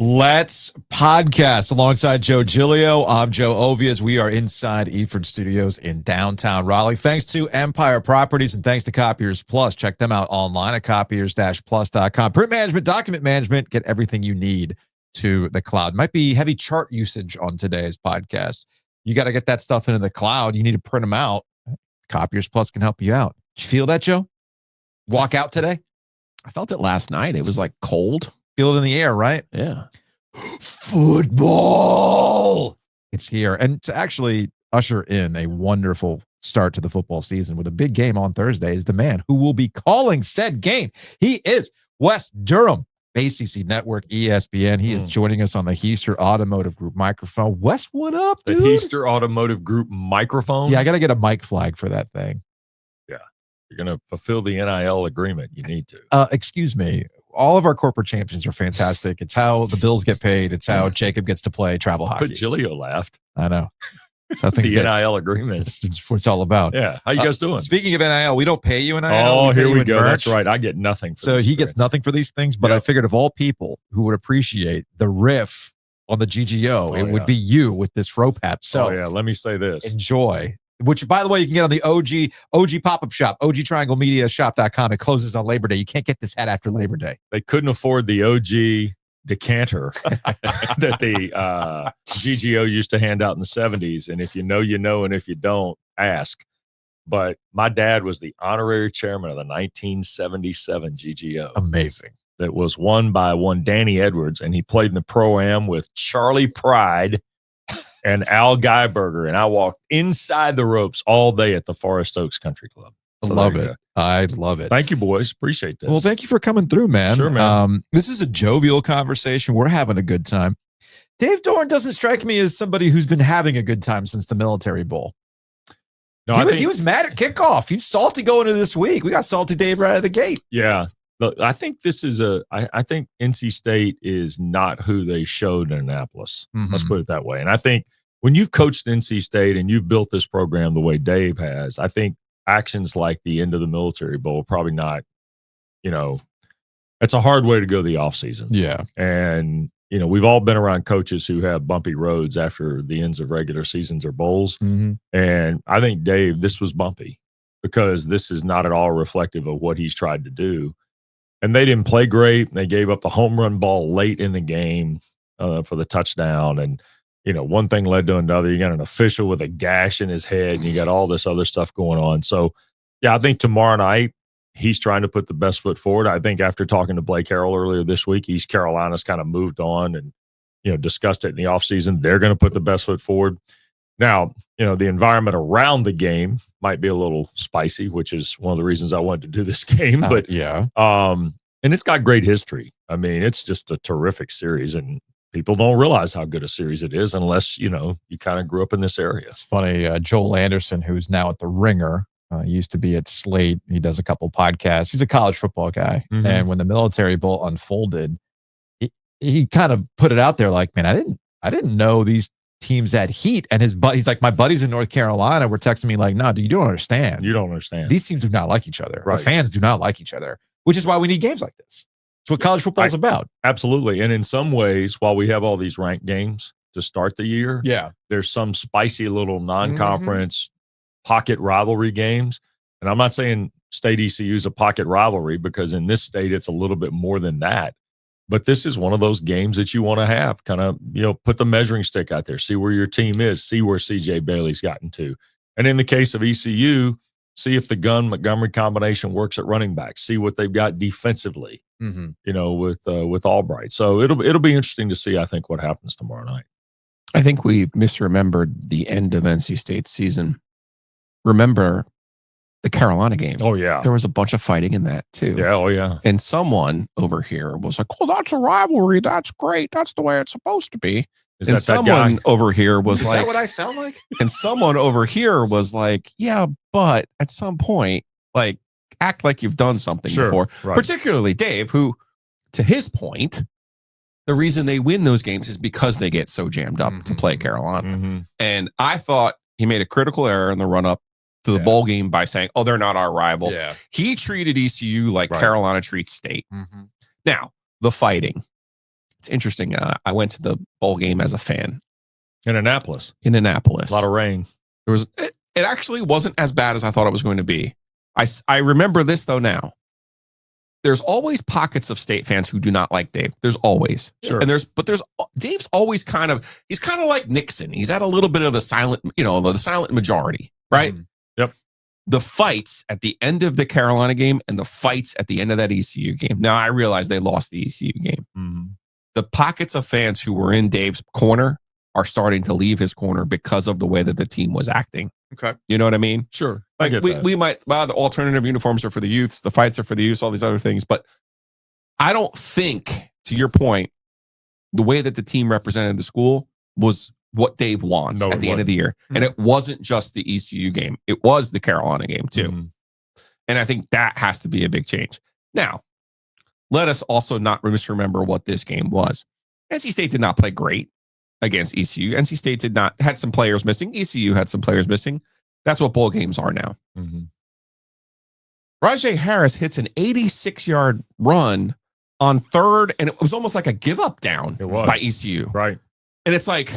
Let's podcast alongside Joe Giglio. I'm Joe Ovies. We are inside Eford Studios in downtown Raleigh. Thanks to Empire Properties and thanks to Copiers Plus. Check them out online at copiers-plus.com. Print management, document management, get everything you need to the cloud. Might be heavy chart usage on today's podcast. You got to get that stuff into the cloud. You need to print them out. Copiers Plus can help you out. Did you feel that, Joe? Walk out today? I felt it last night. It was like cold. Feel it in the air, right? Yeah. Football. It's here. And to actually usher in a wonderful start to the football season with a big game on Thursday is the man who will be calling said game. He is Wes Durham, ACC Network, ESPN. He is joining us on the Heister Automotive Group microphone. Wes, what up, dude? The Heister Automotive Group microphone? Yeah, I got to get a mic flag for that thing. Yeah. You're going to fulfill the NIL agreement. You need to. Excuse me. All of our corporate champions are fantastic. It's how the Bills get paid. It's how Jacob gets to play travel hockey. But Giglio laughed. I know. So the NIL agreement. It's what it's all about. Yeah. How you guys doing? Speaking of NIL, we don't pay you NIL. Oh, here we go. Merch. That's right. I get nothing. So he gets nothing for these things, but I figured of all people who would appreciate the riff on the GGO, it would be you with this rope hat. So let me say this. Enjoy. Which, by the way, you can get on the OG pop-up shop, OGTriangleMediaShop.com. It closes on Labor Day. You can't get this hat after Labor Day. They couldn't afford the OG decanter that the GGO used to hand out in the 70s. And if you know, you know, and if you don't, ask. But my dad was the honorary chairman of the 1977 GGO. Amazing. That was won by one Danny Edwards, and he played in the Pro-Am with Charlie Pride and Al Geiberger, and I walked inside the ropes all day at the Forest Oaks Country Club. So love it. I love it. Thank you, boys. Appreciate this. Well, thank you for coming through, man. Sure, man. This is a jovial conversation. We're having a good time. Dave Doran doesn't strike me as somebody who's been having a good time since the Military Bowl. No, he was mad at kickoff. He's salty going into this week. We got salty Dave right out of the gate. Yeah. Look, I think this is I think NC State is not who they showed in Annapolis. Let's put it that way. And I think when you've coached NC State and you've built this program the way Dave has, I think actions like the end of the Military Bowl probably not, it's a hard way to go the offseason. Yeah. And, we've all been around coaches who have bumpy roads after the ends of regular seasons or bowls. And I think, Dave, this was bumpy because this is not at all reflective of what he's tried to do. And they didn't play great. They gave up the home run ball late in the game for the touchdown. And, one thing led to another. You got an official with a gash in his head, and you got all this other stuff going on. So, yeah, I think tomorrow night he's trying to put the best foot forward. I think after talking to Blake Harrell earlier this week, East Carolina's kind of moved on and, discussed it in the offseason. They're going to put the best foot forward. Now, the environment around the game might be a little spicy, which is one of the reasons I wanted to do this game. But and it's got great history. I mean, it's just a terrific series, and people don't realize how good a series it is unless, you kind of grew up in this area. It's funny. Joel Anderson, who's now at The Ringer, used to be at Slate. He does a couple podcasts. He's a college football guy. And when the Military Bowl unfolded, he kind of put it out there like, man, I didn't know these teams had heat. And he's like, my buddies in North Carolina were texting me like, no, dude, you don't understand. You don't understand. These teams do not like each other. Right. The fans do not like each other, which is why we need games like this. It's what college football is about. Absolutely. And in some ways, while we have all these ranked games to start the year, there's some spicy little non-conference pocket rivalry games. And I'm not saying State ECU is a pocket rivalry because in this state, it's a little bit more than that. But this is one of those games that you want to have, kind of, put the measuring stick out there, see where your team is, see where CJ Bailey's gotten to. And in the case of ECU, see if the Gunn-Montgomery combination works at running back, see what they've got defensively, with Albright. So it'll be interesting to see, I think, what happens tomorrow night. I think we misremembered the end of NC State's season. Remember the Carolina game. Oh, yeah. There was a bunch of fighting in that, too. Yeah, oh, yeah. And someone over here was like, oh, that's a rivalry. That's great. That's the way it's supposed to be. And someone over here was like, is that what I sound like? And someone over here was like, yeah, but at some point, like, act like you've done something before. Right. Particularly Dave, who, to his point, the reason they win those games is because they get so jammed up to play Carolina. And I thought he made a critical error in the run-up to the bowl game by saying, oh, they're not our rival. Yeah. He treated ECU like Carolina treats State. Now, the fighting. It's interesting. I went to the bowl game as a fan. In Annapolis. A lot of rain. It actually wasn't as bad as I thought it was going to be. I remember this, though, now. There's always pockets of State fans who do not like Dave. There's always. Sure. And Dave's always he's kind of like Nixon. He's at a little bit of the silent majority, right? Yep. The fights at the end of the Carolina game and the fights at the end of that ECU game. Now, I realize they lost the ECU game. Mm-hmm. The pockets of fans who were in Dave's corner are starting to leave his corner because of the way that the team was acting. Okay. You know what I mean? Sure. Like we might, the alternative uniforms are for the youths, the fights are for the youths, all these other things. But I don't think, to your point, the way that the team represented the school was what Dave wants at the end of the year. Mm-hmm. And it wasn't just the ECU game. It was the Carolina game too. Mm-hmm. And I think that has to be a big change. Now, let us also not misremember what this game was. NC State did not play great against ECU. NC State had some players missing. ECU had some players missing. That's what bowl games are now. Mm-hmm. Rajay Harris hits an 86-yard run on third, and it was almost like a give-up down by ECU. Right. And it's like,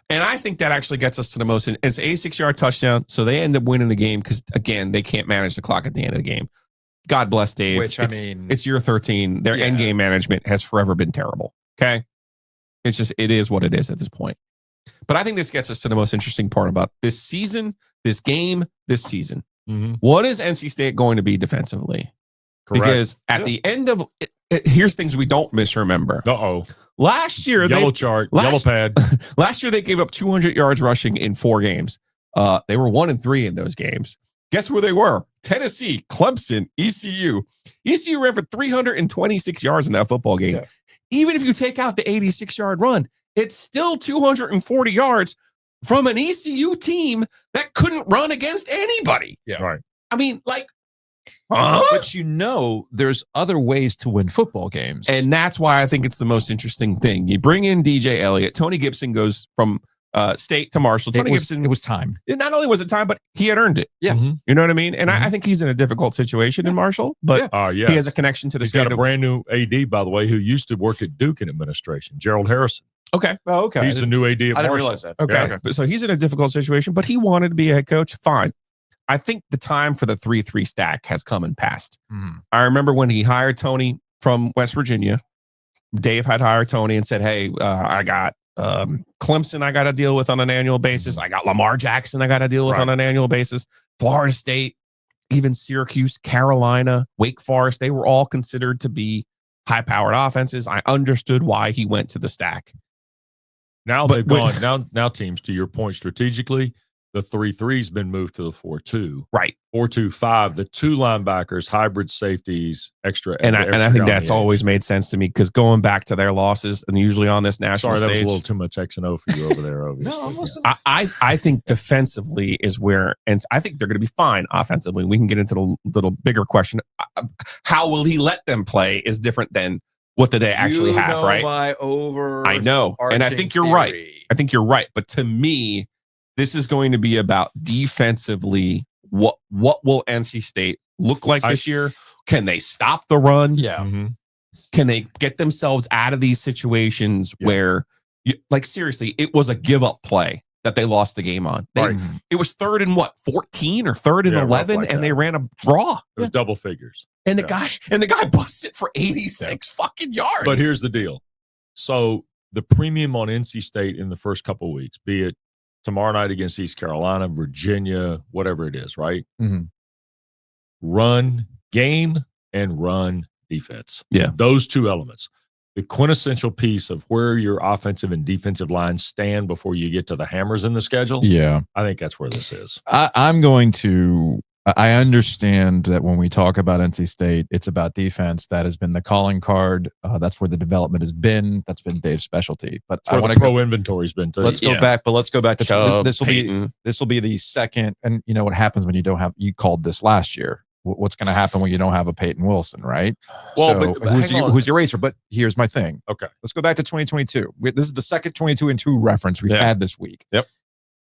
and I think that actually gets us to the most. It's an 86-yard touchdown, so they end up winning the game because, again, they can't manage the clock at the end of the game. God bless Dave. It's year 13. Their end game management has forever been terrible. Okay? It is what it is at this point. But I think this gets us to the most interesting part about this season, this game, this season. Mm-hmm. What is NC State going to be defensively? Correct. Because at the end of it, here's things we don't misremember. Last year, yellow pad. Last year, they gave up 200 yards rushing in 4 games. They were 1-3 in those games. Guess where they were? Tennessee, Clemson, ECU. ECU ran for 326 yards in that football game. Yeah. Even if you take out the 86-yard run, it's still 240 yards from an ECU team that couldn't run against anybody. Yeah. Right. I mean, like, but there's other ways to win football games. And that's why I think it's the most interesting thing. You bring in DJ Elliott. Tony Gibson goes from State to Marshall. It was time. Not only was it time, but he had earned it. Yeah. Mm-hmm. You know what I mean? And I think he's in a difficult situation in Marshall, but he has a connection to the state. He's got a brand new AD, by the way, who used to work at Duke in administration, Gerald Harrison. Okay. Oh, okay. He's the new AD at Marshall. I didn't realize that. Okay. Yeah. So he's in a difficult situation, but he wanted to be a head coach. Fine. I think the time for the 3-3 stack has come and passed. Mm-hmm. I remember when he hired Tony from West Virginia, Dave had hired Tony and said, hey, I got Clemson I got to deal with on an annual basis. I got Lamar Jackson I got to deal with on an annual basis. Florida State, even Syracuse, Carolina, Wake Forest, they were all considered to be high-powered offenses. I understood why he went to the stack. Now they've gone. Now teams, to your point, strategically, the 3-3's been moved to the 4-2. Right. 4-2-5, the 2 linebackers, hybrid safeties, extra. And I think that's always made sense to me because going back to their losses and usually on this national stage. Sorry, that was a little too much X and O for you over there, Ovies. No, I'm listening. I think defensively is where, and I think they're going to be fine offensively. We can get into the little bigger question. How will he let them play is different than what do they actually have, right? I know. And I think you're right. I think you're right. But to me, this is going to be about defensively. What will NC State look like this year? Can they stop the run? Yeah. Mm-hmm. Can they get themselves out of these situations where, seriously, it was a give up play that they lost the game on. It was 3rd and 14 or 3rd and 11, like and they ran a draw. It was double figures. And the guy busts it for 86 fucking yards. But here's the deal. So the premium on NC State in the first couple of weeks, be it tomorrow night against East Carolina, Virginia, whatever it is, right? Mm-hmm. Run game and run defense. Yeah. Those 2 elements. The quintessential piece of where your offensive and defensive lines stand before you get to the hammers in the schedule. Yeah. I think that's where this is. I understand that when we talk about NC State, it's about defense. That has been the calling card. That's where the development has been. That's been Dave's specialty. But I want to pro inventory's been too. Let's go back. But let's go back to Chubb, this will be the second. And you know what happens when you don't have. You called this last year. What's going to happen when you don't have a Peyton Wilson, right? Well, so who's your racer? But here's my thing. Okay, let's go back to 2022. This is the second 22-2 reference we've had this week. Yep.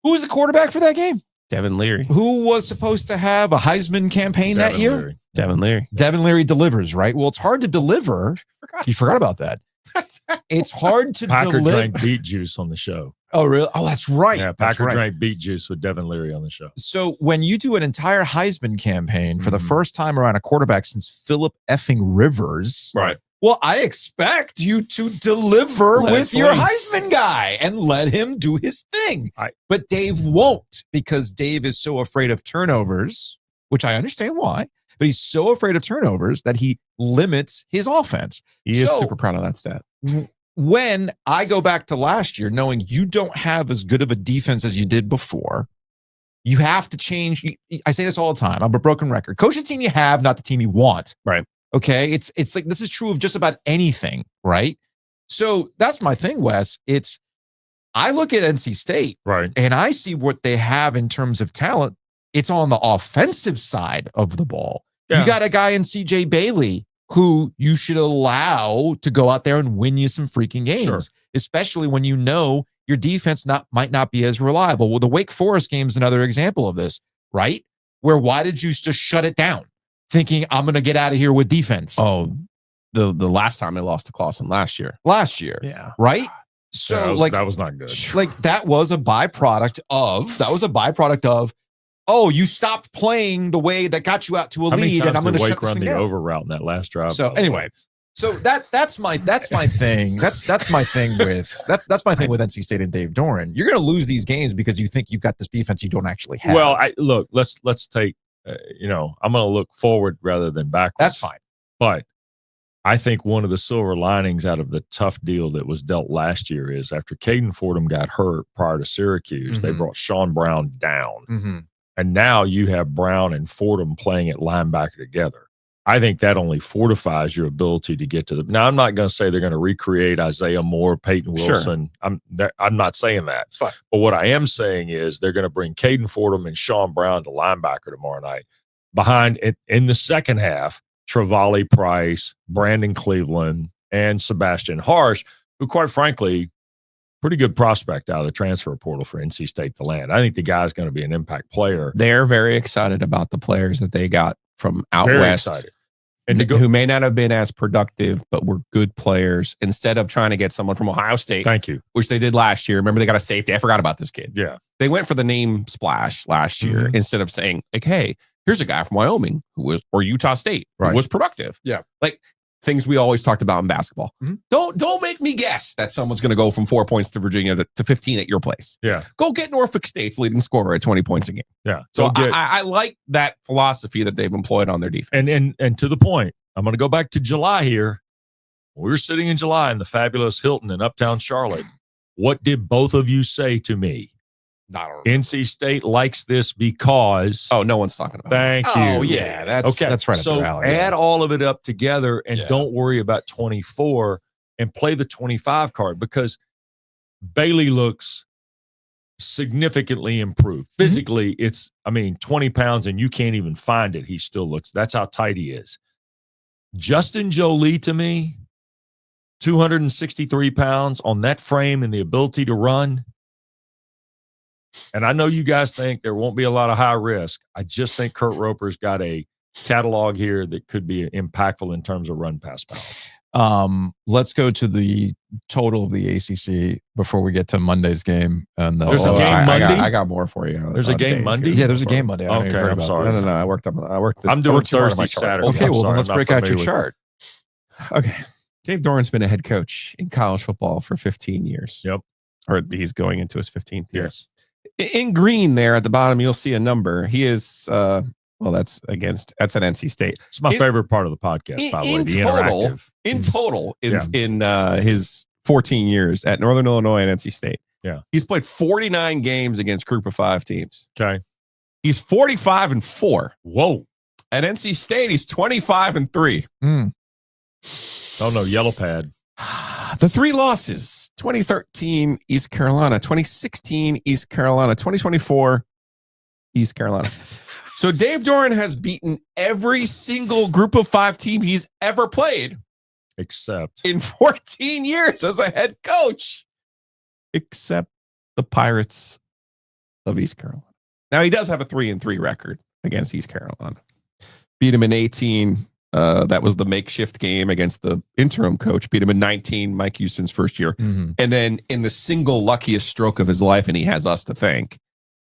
Who was the quarterback for that game? Devin Leary. Who was supposed to have a Heisman campaign that year? Leary. Devin Leary. Devin Leary delivers, right? Well, it's hard to deliver. You forgot about that. It's hard to Packer deliver. drank beet juice on the show. Oh, really? Oh, that's right. Yeah, Packer drank beet juice with Devin Leary on the show. So when you do an entire Heisman campaign for the first time around a quarterback since Philip effing Rivers, Right. Well, I expect you to deliver with your Heisman guy and let him do his thing. But Dave won't, because Dave is so afraid of turnovers, which I understand why, but he's so afraid of turnovers that he limits his offense. He is super proud of that stat. When I go back to last year, knowing you don't have as good of a defense as you did before, you have to change. I say this all the time. I'm a broken record. Coach the team you have, not the team you want. Right. Okay. It's like, this is true of just about anything. Right. So that's my thing, Wes. I look at NC State, right, and I see what they have in terms of talent. It's on the offensive side of the ball. Yeah. You got a guy in CJ Bailey who you should allow to go out there and win you some freaking games, especially when you know your defense might not be as reliable. Well, the Wake Forest game is another example of this, right? Where why did you just shut it down, thinking I'm going to get out of here with defense? Oh, the last time they lost to Clawson last year. Yeah. Right? So that was not good. Like that was a byproduct of, oh, you stopped playing the way that got you out to a lead, and I'm going to shut run the over route in that last drive. So anyway, so that's my thing. That's my thing with NC State and Dave Doran. You're going to lose these games because you think you've got this defense you don't actually have. Well, let's take. I'm going to look forward rather than backwards. That's fine. But I think one of the silver linings out of the tough deal that was dealt last year is after Caden Fordham got hurt prior to Syracuse, they brought Sean Brown down. And now you have Brown and Fordham playing at linebacker together. I think that only fortifies your ability to get to the. Now, I'm not going to say they're going to recreate Isaiah Moore, Peyton Wilson. Sure. I'm not saying that. It's fine. But what I am saying is they're going to bring Caden Fordham and Sean Brown to linebacker tomorrow night. Behind in the second half, Travali Price, Brandon Cleveland, and Sebastian Harsh, who, quite frankly, pretty good prospect out of the transfer portal for NC State to land. I think the guy's going to be an impact player. They're very excited about the players that they got from out west, excited. And who may not have been as productive, but were good players. Instead of trying to get someone from Ohio State, thank you, which they did last year. Remember, they got a safety. I forgot about this kid. Yeah, they went for the name splash last year instead of saying, like, "Hey, here's a guy from Wyoming or Utah State who was productive." Yeah, like things we always talked about in basketball. Don't make me guess that someone's going to go from 4 points to Virginia to 15 at your place. Yeah. Go get Norfolk State's leading scorer at 20 points a game. Yeah. So I like that philosophy that they've employed on their defense. And to the point, I'm going to go back to July here. We were sitting in July in the fabulous Hilton in Uptown Charlotte. What did both of you say to me? NC State likes this because. Oh, no one's talking about Thank you. Oh, yeah. That's right. So add all of it up together and don't worry about 24 and play the 25 card, because Bailey looks significantly improved. Physically, it's 20 pounds and you can't even find it. He still looks. That's how tight he is. Justin Jolie, to me, 263 pounds on that frame and the ability to run. And I know you guys think there won't be a lot of high risk. I just think Kurt Roper's got a catalog here that could be impactful in terms of run pass balance. Let's go to the total of the ACC before we get to Monday's game. And there's a game Monday. I got more for you. There's a game Monday. Yeah, there's a game Monday. Okay, I'm sorry. No. I worked. I'm doing Thursday, Saturday. Okay, well then let's break out your chart. Okay, Dave Doran's been a head coach in college football for 15 years. Yep, or he's going into his 15th year. Yes. In green there at the bottom, you'll see a number. He is, that's at NC State. It's my favorite part of the podcast, by the way, the interactive. In total, in his 14 years at Northern Illinois and NC State, he's played 49 games against Group of 5 teams. Okay. He's 45-4. Whoa. At NC State, he's 25-3. Oh, no, yellow pad. The 3 losses: 2013 East Carolina, 2016 East Carolina, 2024 East Carolina. So Dave Doran has beaten every single Group of 5 team he's ever played, except in 14 years as a head coach, except the Pirates of East Carolina. Now he does have a 3-3 record against East Carolina. Beat him in 18. That was the makeshift game against the interim coach. Beat him in 19, Mike Houston's first year. And then in the single luckiest stroke of his life, and he has us to thank,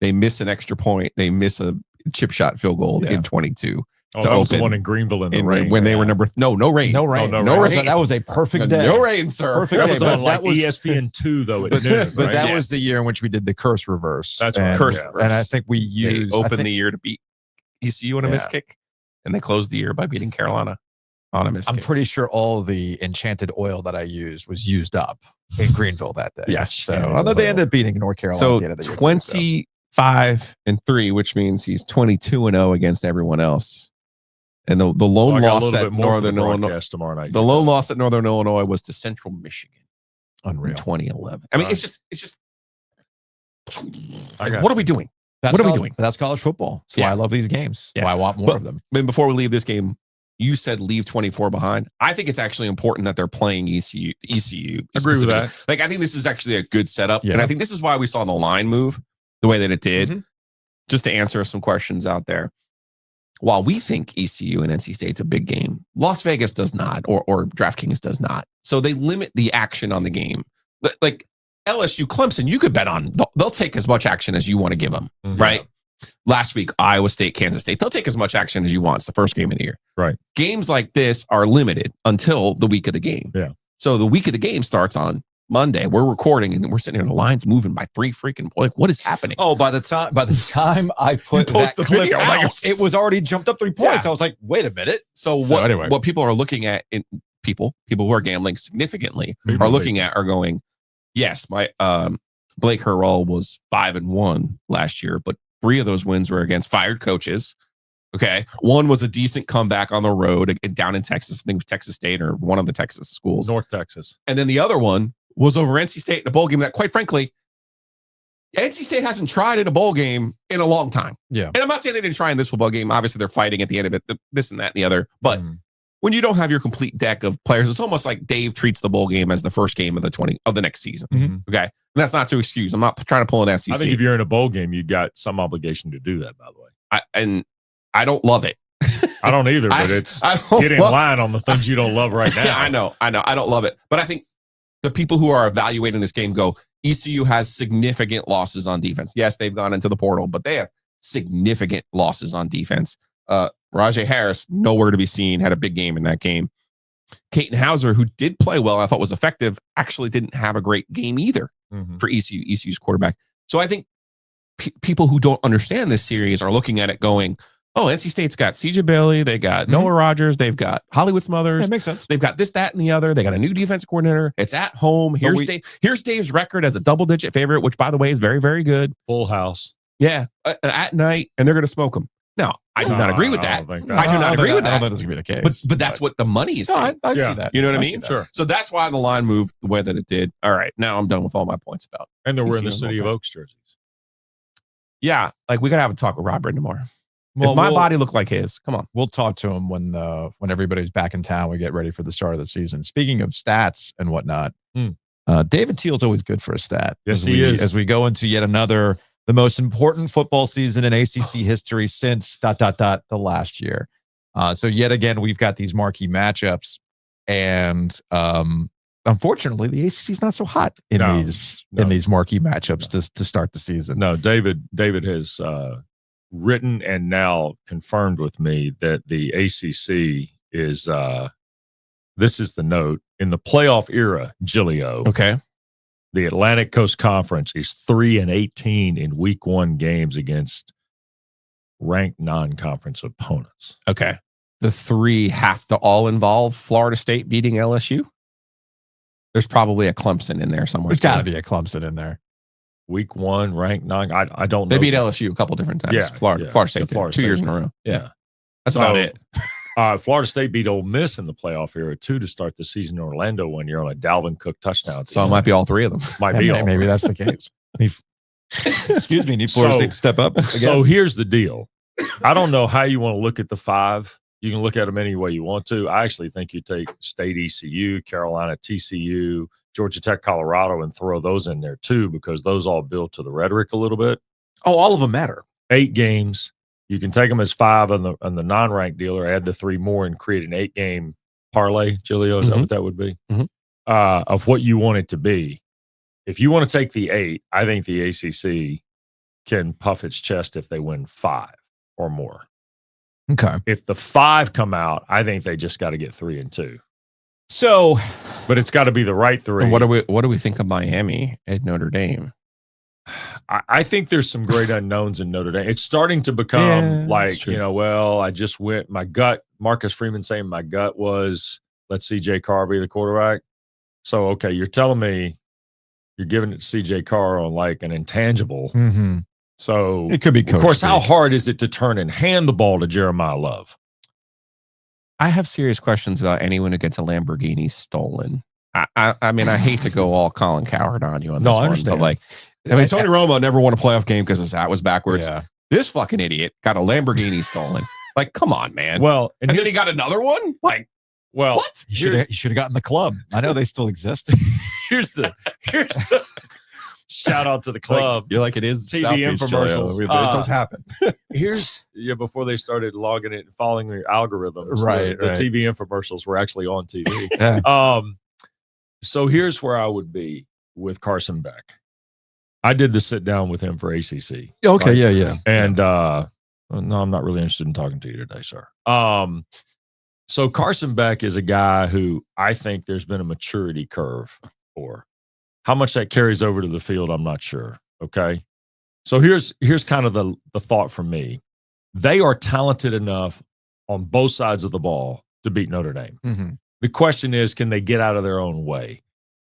they miss an extra point. They miss a chip shot field goal in 22. Oh, that was the one in Greenville in the rain. When they were no rain. No rain. Oh, no rain. That was a perfect day. No rain, sir. Perfect day. That was on ESPN 2, though, at noon. But that was the year in which we did the curse reverse. That's right. Curse reverse. And I think we used... They opened the year to beat ECU on a missed kick, and they closed the year by beating Carolina on a missed kick. I'm pretty sure all the enchanted oil that I used was used up in Greenville that day. Yes. So, although they ended up beating North Carolina so at the end of the year. 25-3, which means he's 22-0 against everyone else. And the lone loss at Northern Illinois tomorrow night. The lone loss at Northern Illinois was to Central Michigan. Unreal. In 2011. I mean, it's just. What are we doing? What are we doing? That's college football. So I love these games. Yeah. Why I want more of them. But before we leave this game, you said leave 24 behind. I think it's actually important that they're playing ECU. Agree with that. Like, I think this is actually a good setup. Yeah. And I think this is why we saw the line move the way that it did. Just to answer some questions out there. While we think ECU and NC State's a big game, Las Vegas does not, or DraftKings does not. So they limit the action on the game. Like LSU, Clemson, you could bet on. They'll take as much action as you want to give them, right? Last week, Iowa State, Kansas State, they'll take as much action as you want. It's the first game of the year. Right. Games like this are limited until the week of the game. Yeah. So the week of the game starts on Monday. We're recording and we're sitting here, the line's moving by 3 freaking points. Like, what is happening? Oh, by the time I put post that the clip video, out, it was already jumped up 3 points. I was like, wait a minute. So what people are looking at, people who are gambling significantly are looking at are going, yes, my Blake Hurrell was 5-1 last year, but 3 of those wins were against fired coaches. Okay. One was a decent comeback on the road down in Texas. I think it was Texas State or one of the Texas schools. North Texas. And then the other one was over NC State in a bowl game that, quite frankly, NC State hasn't tried in a bowl game in a long time. Yeah. And I'm not saying they didn't try in this football game. Obviously, they're fighting at the end of it, this and that and the other. But when you don't have your complete deck of players, it's almost like Dave treats the bowl game as the first game of the next season. Okay. And that's not to excuse. I'm not trying to pull an SEC. I think if you're in a bowl game, you got some obligation to do that, by the way. I don't love it. I don't either, but it's get in line on the things you don't love right now. I know. I don't love it. But I think the people who are evaluating this game go, ECU has significant losses on defense. Yes, they've gone into the portal, but they have significant losses on defense. Rajay Harris, nowhere to be seen, had a big game in that game. Caton Hauser, who did play well, I thought was effective, actually didn't have a great game either for ECU's quarterback. So I think people who don't understand this series are looking at it going, oh, NC State's got CJ Bailey, they got Noah Rogers, they've got Hollywood Smothers. That makes sense. They've got this, that, and the other. They got a new defensive coordinator. It's at home. Here's Dave's record as a double-digit favorite, which, by the way, is very, very good. Full house. Yeah, at night, and they're going to smoke them. No, I do not agree with that. I do not agree with that. I don't think that's going to be the case. But that's what the money is saying. I see that. You know what I mean? Sure. So that's why the line moved the way that it did. All right, now I'm done with all my points about. And then we're in the City of Oaks jerseys. Yeah, like we got to have a talk with Rob Britton tomorrow. Well, if my body looked like his, come on. We'll talk to him when everybody's back in town. We get ready for the start of the season. Speaking of stats and whatnot, David Teal's always good for a stat. Yes, he is. As we go into yet another, the most important football season in ACC history since ... the last year. So yet again, we've got these marquee matchups, and unfortunately, the ACC is not so hot in these marquee matchups to start the season. No, David has written and now confirmed with me that the ACC is this is the note in the playoff era, Giglio. Okay. The Atlantic Coast Conference is 3-18 in week 1 games against ranked non-conference opponents. Okay. The 3 have to all involve Florida State beating LSU. There's probably a Clemson in there somewhere. There's got to be a Clemson in there. Week 1, ranked 9. I don't know. They beat LSU a couple different times. Yeah, Florida State, Florida 2 State. years in a row. Yeah. That's about it. Florida State beat Ole Miss in the playoff era, too, to start the season in Orlando one year on a Dalvin Cook touchdown. So it might be all 3 of them. Maybe that's the case. Excuse me. Need Florida State to step up again? So here's the deal. I don't know how you want to look at the 5. You can look at them any way you want to. I actually think you take State ECU, Carolina TCU, Georgia Tech, Colorado, and throw those in there too, because those all build to the rhetoric a little bit. Oh, all of them matter. 8 games. You can take them as 5 on the non-ranked deal, or add the 3 more and create an 8-game parlay. Giglio, is that what that would be? Of what you want it to be. If you want to take the 8, I think the ACC can puff its chest if they win 5 or more. Okay. If the 5 come out, I think they just got to get 3 and 2. So, but it's got to be the right 3. And what do we think of Miami at Notre Dame? I think there's some great unknowns in Notre Dame. It's starting to become I just went, my gut, Marcus Freeman saying my gut was, let's CJ Carr be the quarterback. So, okay, you're telling me you're giving it to CJ Carr on like an intangible. Mm-hmm. So it could be coach of course, speak. how hard is it to turn and hand the ball to Jeremiah Love? I have serious questions about anyone who gets a Lamborghini stolen. I mean, I hate to go all Colin Cowherd on you on this I understand. But Tony Romo never won a playoff game because his hat was backwards. Yeah. This fucking idiot got a Lamborghini stolen. Like, come on, man. Well, and then he got another one? Like, well, what? He should have gotten the club. I know they still exist. Here's the shout out to the club. You're like, it is TV infomercials. It does happen. Before they started logging it and following their algorithms, the TV infomercials were actually on TV. Yeah. So here's where I would be with Carson Beck. I did the sit down with him for ACC. Okay, right? yeah. And no, I'm not really interested in talking to you today, sir. So Carson Beck is a guy who I think there's been a maturity curve for. How much that carries over to the field, I'm not sure. Okay. So here's kind of the thought from me. They are talented enough on both sides of the ball to beat Notre Dame. Mm-hmm. The question is, can they get out of their own way?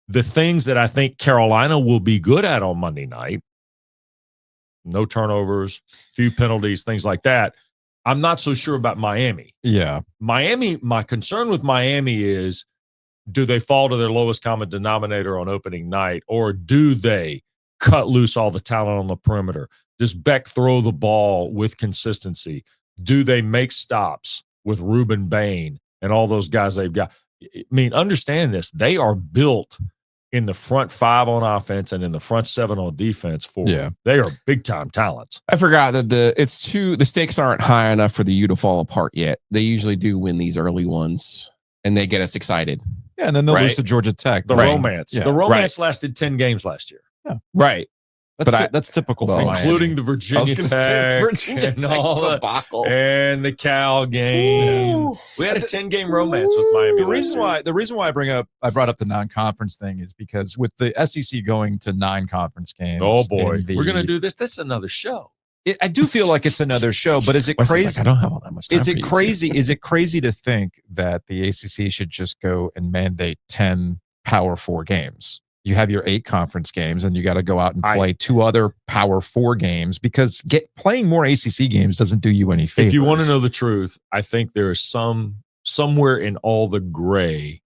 The things that I think Carolina will be good at on Monday night, no turnovers, few penalties, things like that. I'm not so sure about Miami. Yeah. Miami, my concern with Miami is, do they fall to their lowest common denominator on opening night, or do they cut loose all the talent on the perimeter? Does Beck throw the ball with consistency? Do they make stops with Reuben Bain and all those guys they've got? I mean, understand this. They are built in the front 5 on offense and in the front 7 on defense they are big time talents. I forgot that the stakes aren't high enough for the U to fall apart yet. They usually do win these early ones and they get us excited. Yeah, and then they'll lose to Georgia Tech. The romance. Yeah. The romance lasted 10 games last year. Yeah. Right. That's typical for including Miami. the Virginia Tech and all and the Cal game. We had a 10-game romance with Miami. The reason why I brought up the non-conference thing is because with the SEC going to 9 conference games. Oh boy, we're gonna do this. That's another show. I do feel like it's another show, but is it crazy? Like, I don't have all that much time. Is it crazy? Is it crazy to think that the ACC should just go and mandate 10 Power 4 games? You have your 8 conference games, and you got to go out and play 2 other Power 4 games, because playing more ACC games doesn't do you any favors. If you want to know the truth, I think there is somewhere in all the gray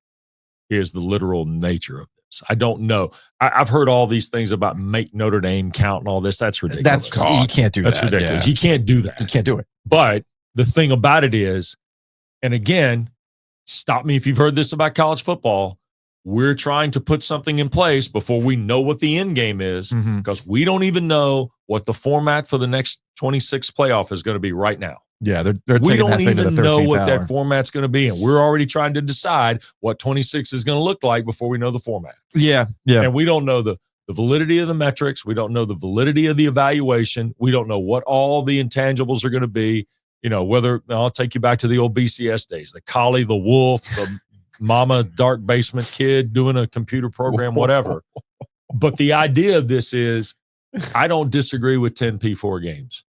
is the literal nature of this. I don't know. I've heard all these things about make Notre Dame count and all this. That's ridiculous. You can't do that. That's ridiculous. Yeah. You can't do that. You can't do it. But the thing about it is, and again, stop me if you've heard this about college football, we're trying to put something in place before we know what the end game is, because we don't even know what the format for the next 26 playoff is going to be right now. Yeah, we don't even know what that format's going to be, and we're already trying to decide what 26 is going to look like before we know the format. Yeah. And we don't know the validity of the metrics. We don't know the validity of the evaluation. We don't know what all the intangibles are going to be. Whether I'll take you back to the old BCS days, the collie, the wolf, the mama dark basement kid doing a computer program, whatever. But the idea of this is, I don't disagree with 10 P4 games.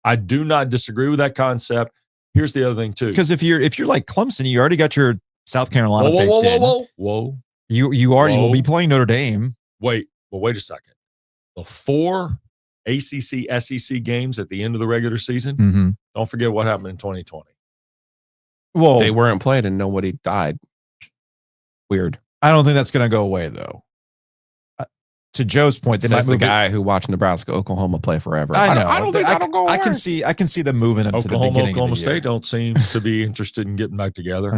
I do not disagree with that concept. Here's the other thing too. Because if you're like Clemson, you already got your South Carolina whoa. You will be playing Notre Dame. Wait a second. The 4 ACC SEC games at the end of the regular season. Don't forget what happened in 2020. Well, they weren't played and nobody died. Weird. I don't think that's going to go away though. to Joe's point, they Says might move the guy who watched Nebraska, Oklahoma play forever. I know. I don't think that'll go. I can see them moving them to the beginning Oklahoma of the year. State don't seem to be interested in getting back together.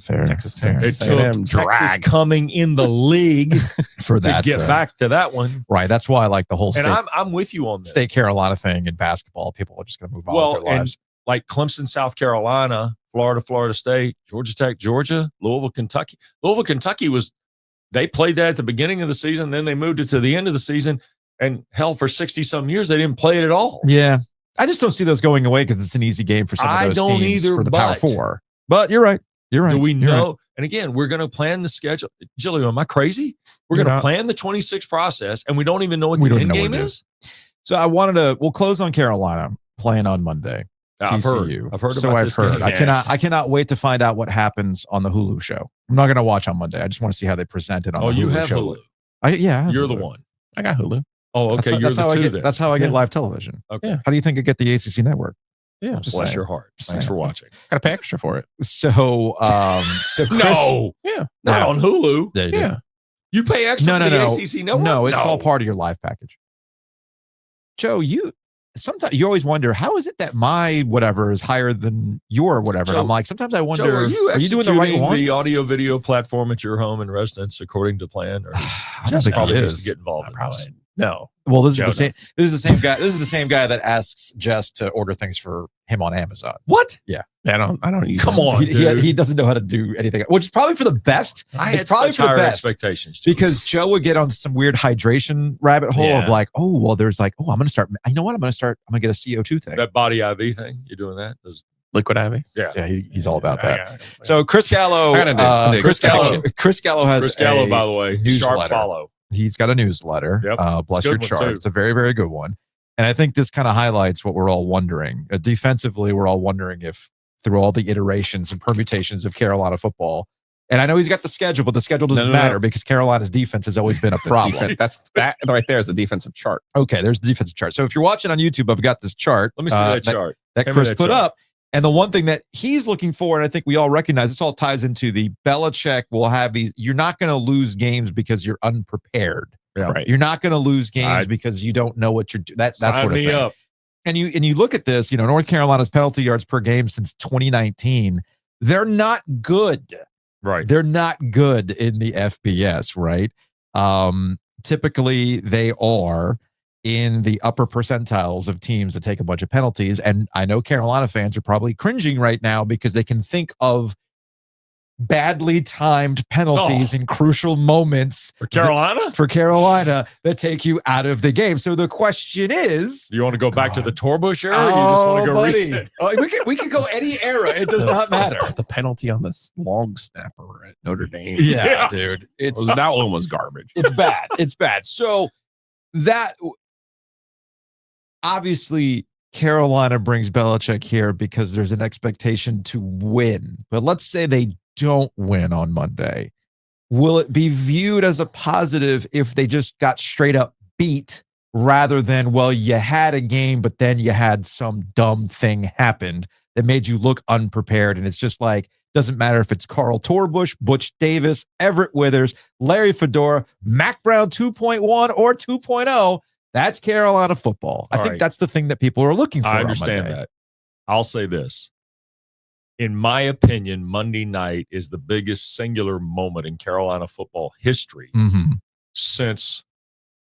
Fair. Texas fair. It took Texas coming in the league for that to get back to that one. Right. That's why I like the whole state. And I'm with you on this. State Carolina thing in basketball. People are just going to move on with their lives. Like Clemson, South Carolina, Florida State, Georgia Tech, Georgia, Louisville, Kentucky. Louisville, Kentucky they played that at the beginning of the season. Then they moved it to the end of the season. And hell, for 60-some years, they didn't play it at all. Yeah. I just don't see those going away because it's an easy game for some of those teams for the Power Four. But you're right. You're right. Do we know? Right. And again, we're going to plan the schedule. Giglio, am I crazy? We're going to plan the 26 process, and we don't even know what the end game is? So we'll close on Carolina playing on Monday. TCU. I've heard so about I've this heard. game. I cannot wait to find out what happens on the Hulu show. I'm not going to watch on Monday. I just want to see how they present it on the Hulu show. Oh, you have Hulu. You're the one. I got Hulu. Oh, okay. You're the two then. That's how I get live television. Okay. How do you think I get the ACC network? Yeah. Bless your heart. Thanks for watching. Got to pay extra for it. So Chris, no. Yeah. Not on Hulu. Yeah. You pay extra for the ACC network? No, it's all part of your live package. Joe, sometimes you always wonder, how is it that my whatever is higher than your whatever? Joe, and I'm like, sometimes I wonder, Joe, are you doing the right ones? The audio video platform at your home and residence according to plan? Or I don't think probably he needs is. to get involved in this. No. Well, this is the same guy. This is the same guy that asks Jess to order things for him on Amazon. What? Yeah. I don't use Come Amazon. on, dude. He doesn't know how to do anything, which is probably for the best. I it's had probably such for the higher best expectations. because Joe would get on some weird hydration rabbit hole of like, oh, well, there's like, oh, I'm going to start. You know what? I'm going to get a CO2 thing. That body IV thing. You're doing that? Those liquid IVs? Yeah. He's all about that. So Chris Gallo, Chris Gallo has Chris Gallo, by the way, sharp follow. He's got a newsletter. Yep. Bless your chart. It's a very, very good one. And I think this kind of highlights what we're all wondering. Defensively, we're all wondering if through all the iterations and permutations of Carolina football, and I know he's got the schedule, but the schedule doesn't matter because Carolina's defense has always been a problem. That right there is the defensive chart. Okay, there's the defensive chart. So if you're watching on YouTube, I've got this chart. Let me see that chart. That Chris put up. And the one thing that he's looking for, and I think we all recognize, this all ties into the Belichick will have these. You're not going to lose games because you're unprepared. Yeah. Right. You're not going to lose games because you don't know what you're doing. That's sort of thing. Up. And you look at this, North Carolina's penalty yards per game since 2019, they're not good. Right. They're not good in the FBS, right? Typically, they are in the upper percentiles of teams that take a bunch of penalties. And I know Carolina fans are probably cringing right now because they can think of badly timed penalties in crucial moments for Carolina that take you out of the game. So the question is, you want to go back to the Torbush era? Or you just want to go reset? We can go any era. It does not matter. The penalty on the long snapper at Notre Dame. Yeah, dude. That one was garbage. It's bad. It's bad. So that obviously Carolina brings Belichick here because there's an expectation to win. But let's say they don't win on Monday. Will it be viewed as a positive if they just got straight up beat rather than, well, you had a game, but then you had some dumb thing happened that made you look unprepared? And it's just like, doesn't matter if it's Carl Torbush, Butch Davis, Everett Withers, Larry Fedora, Mac Brown 2.1 or 2.0. That's Carolina football. I think that's the thing that people are looking for. I understand that. I'll say this. In my opinion, Monday night is the biggest singular moment in Carolina football history since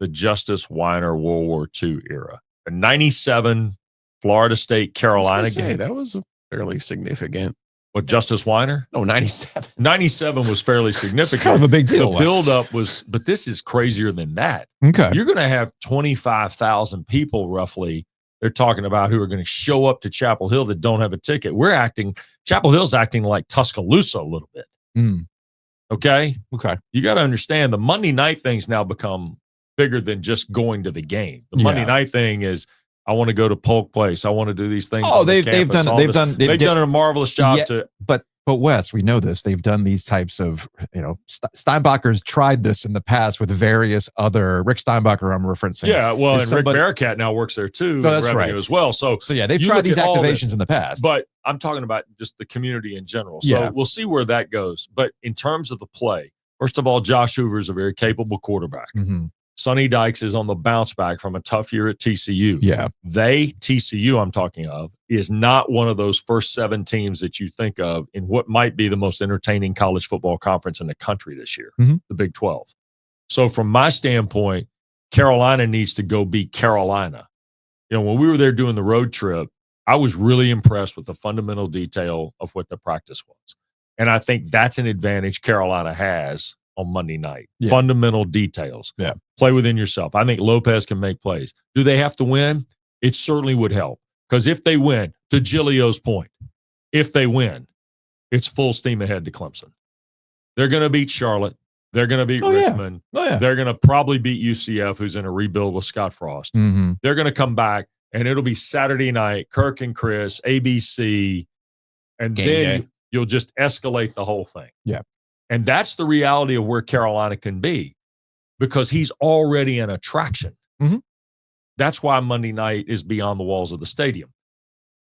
the Justice Weiner World War II era. The 97 Florida State Carolina game. That was fairly significant. What, Justice Weiner? No, 97. 97 was fairly significant. It's kind of a big deal. The buildup was, but this is crazier than that. Okay. You're going to have 25,000 people roughly. They're talking about who are going to show up to Chapel Hill that don't have a ticket. Chapel Hill's acting like Tuscaloosa a little bit. Okay. You got to understand the Monday night thing's now become bigger than just going to the game. The Monday night thing is, I want to go to Polk Place. I want to do these things. Oh, they've done a marvelous job But Wes, we know this. They've done these types of, Steinbacher's tried this in the past with various other Rick Steinbacher. I'm referencing. Yeah, well, and Rick Bearcat now works there too. Oh, that's right as well. So yeah, they've tried these activations in the past. But I'm talking about just the community in general. So we'll see where that goes. But in terms of the play, first of all, Josh Hoover is a very capable quarterback. Sonny Dykes is on the bounce back from a tough year at TCU. Yeah. TCU I'm talking of, is not one of those first 7 teams that you think of in what might be the most entertaining college football conference in the country this year, the Big 12. So from my standpoint, Carolina needs to go beat Carolina. When we were there doing the road trip, I was really impressed with the fundamental detail of what the practice was. And I think that's an advantage Carolina has on Monday night. Yeah. Fundamental details. Yeah. Play within yourself. I think Lopez can make plays. Do they have to win? It certainly would help. Because if they win, to Giglio's point, if they win, it's full steam ahead to Clemson. They're going to beat Charlotte. They're going to beat Richmond. Yeah. They're going to probably beat UCF, who's in a rebuild with Scott Frost. They're going to come back, and it'll be Saturday night, Kirk and Chris, ABC, and then you'll just escalate the whole thing. Yeah. And that's the reality of where Carolina can be, because he's already an attraction. That's why Monday night is beyond the walls of the stadium.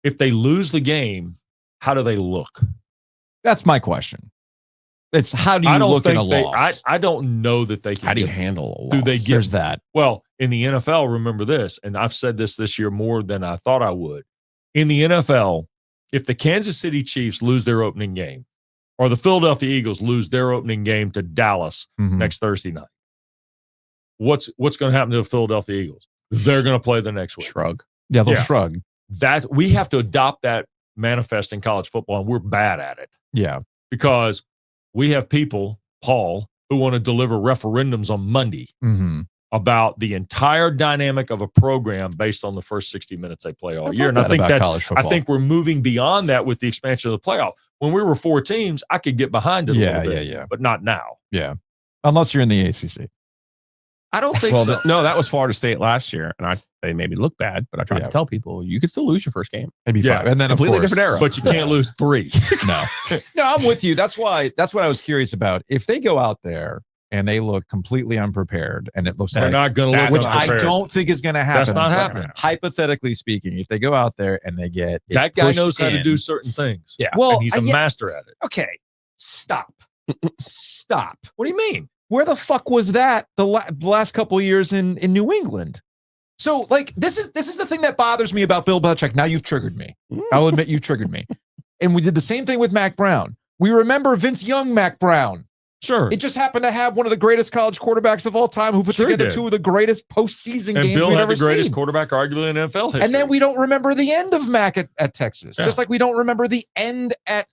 If they lose the game, how do they look? That's my question. It's how do you look in a loss? I don't know that they can. How do you handle a loss? Do they get There's that? Well, in the NFL, remember this, and I've said this year more than I thought I would. In the NFL, if the Kansas City Chiefs lose their opening game, or the Philadelphia Eagles lose their opening game to Dallas next Thursday night, what's going to happen to the Philadelphia Eagles? They're going to play the next week. Shrug. Yeah, they'll shrug. That we have to adopt that manifest in college football, and we're bad at it. Yeah, because we have people, Paul, who want to deliver referendums on Monday about the entire dynamic of a program based on the first 60 minutes they play all year. And I think we're moving beyond that with the expansion of the playoff. When we were 4 teams, I could get behind it a little bit, but not now. Yeah, unless you're in the ACC. I don't think so. No, that was Florida State last year, and they made me look bad, but I tried to tell people you could still lose your first game. It'd be fine. And then completely different era. But you can't lose 3. No, I'm with you. That's what I was curious about. If they go out there and they look completely unprepared, and it looks they're not going to look, which I don't think is going to happen. That's not happening. Hypothetically speaking, if they go out there and they get that guy knows how to do certain things. Yeah, well, and he's a master at it. Okay, stop. What do you mean? Where the fuck was that the last couple of years in New England? So, like, this is the thing that bothers me about Bill Belichick. Now you've triggered me. I'll admit you've triggered me. And we did the same thing with Mac Brown. We remember Vince Young Mac Brown. Sure. It just happened to have one of the greatest college quarterbacks of all time who put together 2 of the greatest postseason games Bill we've had ever the greatest seen. quarterback arguably in NFL history. And then we don't remember the end of Mac at Texas, just like we don't remember the end at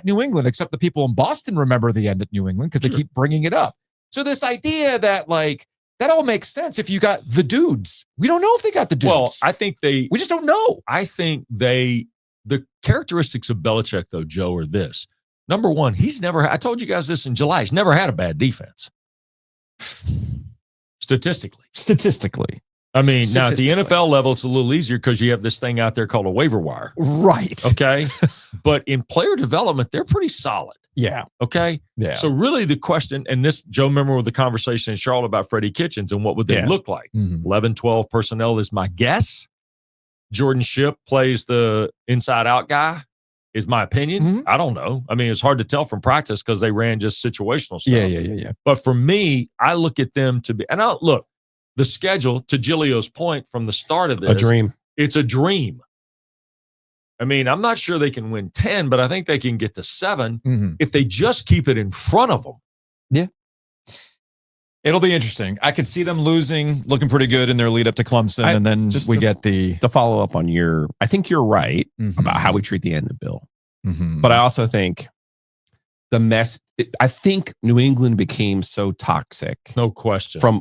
New England, except the people in Boston remember the end at New England because they keep bringing it up. So this idea that, like, that all makes sense if you got the dudes. We don't know if they got the dudes. Well, I think we just don't know. I think the characteristics of Belichick, though, Joe, are this. Number one, I told you guys this in July, he's never had a bad defense. Statistically. I mean, now at the NFL level, it's a little easier because you have this thing out there called a waiver wire. Right. Okay. But in player development, they're pretty solid. Yeah. Okay. Yeah. So really the question, and this, Joe, remember with the conversation in Charlotte about Freddie Kitchens and what would they look like? 11, 12 personnel is my guess. Jordan Shipp plays the inside out guy, is my opinion. I don't know. I mean, it's hard to tell from practice because they ran just situational stuff. Yeah. But for me, I look at them to be, and look, the schedule, to Giglio's point from the start of this. A dream. It's a dream. I mean, I'm not sure they can win 10, but I think they can get to 7 if they just keep it in front of them. Yeah. It'll be interesting. I could see them looking pretty good in their lead up to Clemson, and then to follow up on I think you're right about how we treat the end of Bill. But I also think I think New England became so toxic. No question. From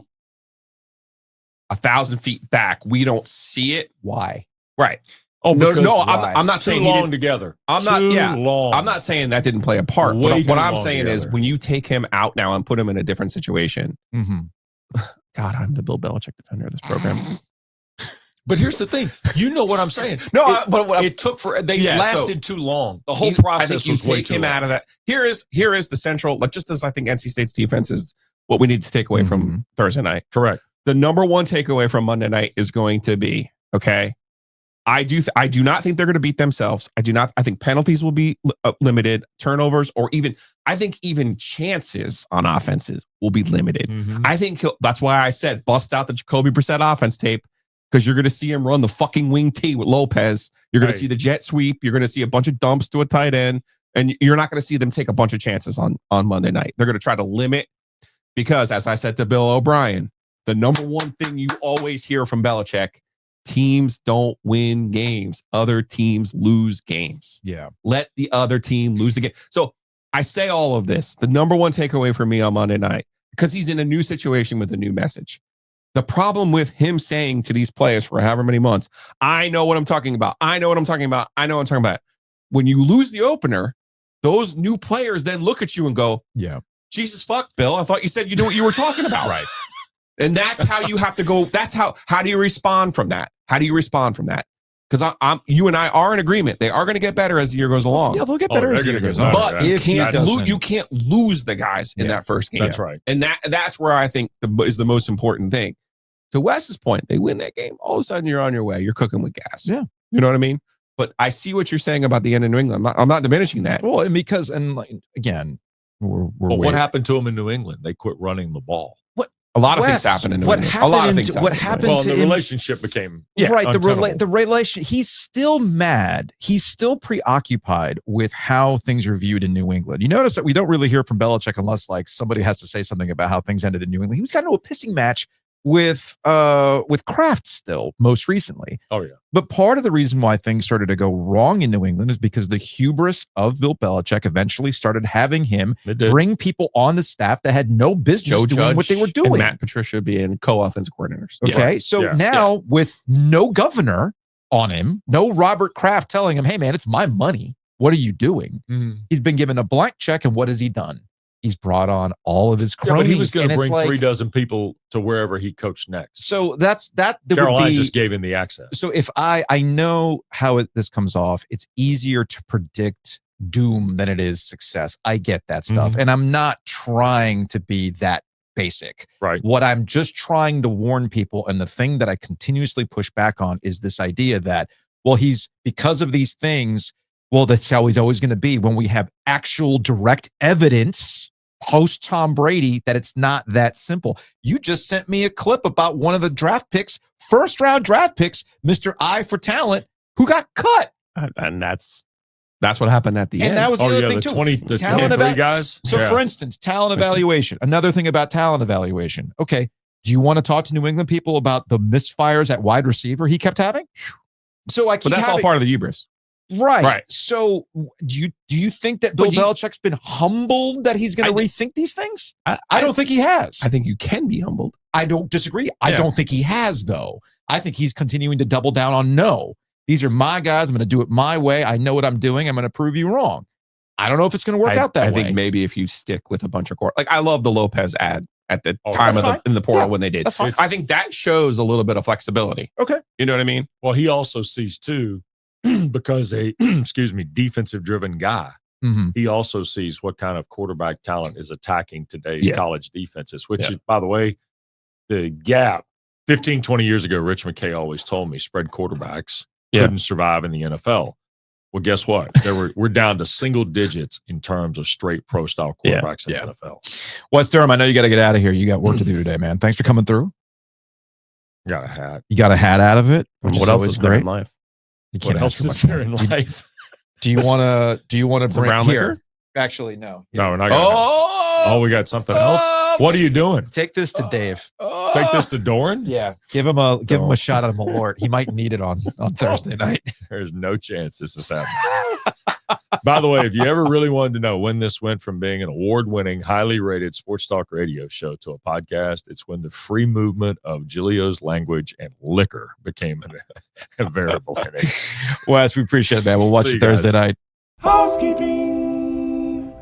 1,000 feet back, we don't see it. Why? Right. Oh, no, I'm not saying too long together. I'm not saying that didn't play a part. What I'm saying is when you take him out now and put him in a different situation, God, I'm the Bill Belichick defender of this program. But here's the thing. You know what I'm saying. It took lasted too long. The whole process was way too long. I think you take him out of that. Here is the central, just as I think NC State's defense is what we need to take away from Thursday night. Correct. The number one takeaway from Monday night is going to be, okay, I do not think they're going to beat themselves. I think penalties will be limited, turnovers, or even chances on offenses will be limited. Mm-hmm. I think that's why I said bust out the Jacoby Brissett offense tape, because you're going to see him run the fucking wing T with Lopez. You're going to see the jet sweep. You're going to see a bunch of dumps to a tight end, and you're not going to see them take a bunch of chances on Monday night. They're going to try to limit, because as I said to Bill O'Brien, the number one thing you always hear from Belichick: teams don't win games. Other teams lose games. Yeah. Let the other team lose the game. So I say all of this. The number one takeaway for me on Monday night, because he's in a new situation with a new message. The problem with him saying to these players for however many months, I know what I'm talking about. I know what I'm talking about. I know what I'm talking about. When you lose the opener, those new players then look at you and go, yeah, Jesus fuck, Bill. I thought you said you knew what you were talking about. Right. And that's how you have to go. That's how do you respond from that? How do you respond from that? Because you and I are in agreement. They are going to get better as the year goes along. Yeah, they'll get better as the year goes on. But you can't lose the guys in that first game. That's right. And that's where I think is the most important thing. To Wes's point, they win that game. All of a sudden, you're on your way. You're cooking with gas. Yeah. You know what I mean? But I see what you're saying about the end of New England. I'm not diminishing that. Well, and because, again, we're what happened to them in New England? They quit running the ball. A lot of things happened in New England. What happened to the him, relationship became right. The relation. He's still mad. He's still preoccupied with how things are viewed in New England. You notice that we don't really hear from Belichick unless like somebody has to say something about how things ended in New England. He was got into a pissing match with Kraft still most recently. Oh yeah. But part of the reason why things started to go wrong in New England is because the hubris of Bill Belichick eventually started having him bring people on the staff that had no business doing what they were doing. And Matt Patricia being co-offensive coordinators. Okay. So now with no governor on him, no Robert Kraft telling him, hey man, it's my money. What are you doing? Mm-hmm. He's been given a blank check, and what has he done? He's brought on all of his cronies. But he was going to bring 36 people to wherever he coached next. So that Carolina just gave him the access. So if I know how this comes off, it's easier to predict doom than it is success. I get that stuff. Mm-hmm. And I'm not trying to be that basic. Right. What I'm just trying to warn people, and the thing that I continuously push back on, is this idea that, well, he's because of these things, well, that's how he's always going to be, when we have actual direct evidence post Tom Brady that it's not that simple. You just sent me a clip about one of the draft picks, first round draft picks, Mr. I for Talent, who got cut. And that's what happened at the end. And that was the other thing too. The 23 guys. So for instance, talent evaluation, another thing about talent evaluation. Okay. Do you want to talk to New England people about the misfires at wide receiver he kept having? So But that's all part of the hubris. Right. So do you think that Bill Belichick's been humbled that he's going to rethink these things? I don't think he has. I think you can be humbled. I don't disagree. I don't think he has, though. I think he's continuing to double down on no. These are my guys. I'm going to do it my way. I know what I'm doing. I'm going to prove you wrong. I don't know if it's going to work out that way. I think maybe if you stick with a bunch of like I love the Lopez ad at the time in the portal when they did. That's fine. I think that shows a little bit of flexibility. Okay. You know what I mean? Well, he also sees too, because a defensive driven guy, he also sees what kind of quarterback talent is attacking today's college defenses, which is, by the way, the gap 15, 20 years ago, Rich McKay always told me spread quarterbacks couldn't survive in the NFL. Well, guess what? We're down to single digits in terms of straight pro style quarterbacks in the NFL. Wes Durham, I know you got to get out of here. You got work to do today, man. Thanks for coming through. Got a hat. You got a hat out of it. What else is there in life? What else is there in life? Do you want to bring brown here? liquor? Actually, no. No, we're not going we got something else. What are you doing? Take this to Dave. Take this to Doran? Yeah. Give him a shot of Malort. He might need it on Thursday night. There's no chance this is happening. By the way, if you ever really wanted to know when this went from being an award-winning, highly rated sports talk radio show to a podcast, it's when the free movement of Giglio's language and liquor became a variable in it. Wes, we appreciate it, man. We'll watch you Thursday night. Housekeeping.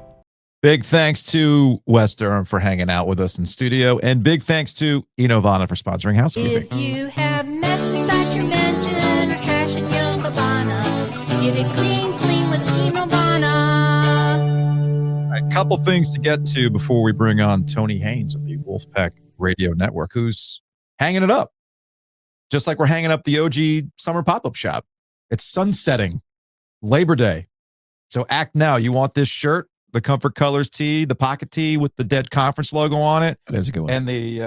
Big thanks to Wes Durham for hanging out with us in studio, and big thanks to Inovana for sponsoring Housekeeping. If you have mess inside your mansion or trash in your cabana, get it clean with Inovana. A couple things to get to before we bring on Tony Haynes of the Wolfpack Radio Network, who's hanging it up. Just like we're hanging up the OG Summer Pop-Up Shop. It's sunsetting Labor Day. So act now. You want this shirt, the Comfort Colors tee, the pocket tee with the Dead Conference logo on it. That is a good one. And the,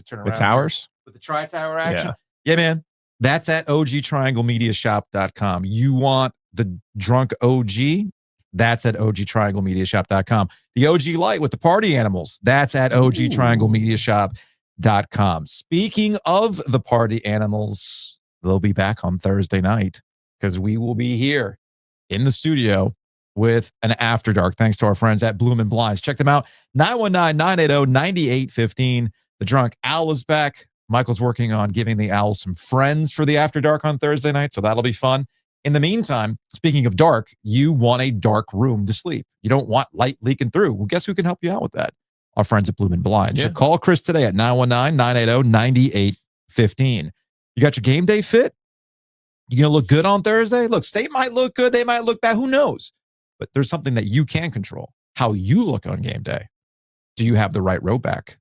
turn around the towers? Here, with the Tri-Tower action. Yeah, man. That's at ogtrianglemediashop.com. You want the drunk OG? That's at ogtrianglemediashop.com. The OG Light with the party animals. That's at ogtrianglemediashop.com. Speaking of the party animals, they'll be back on Thursday night because we will be here in the studio with an After Dark, thanks to our friends at Bloom and Blinds. Check them out, 919-980-9815. The Drunk Owl is back. Michael's working on giving the Owl some friends for the After Dark on Thursday night, so that'll be fun. In the meantime, speaking of dark, you want a dark room to sleep. You don't want light leaking through. Well, guess who can help you out with that? Our friends at Bloom and Blinds. So call Chris today at 919-980-9815. You got your game day fit? You going to look good on Thursday? Look, State might look good. They might look bad. Who knows? But there's something that you can control, how you look on game day. Do you have the right row back?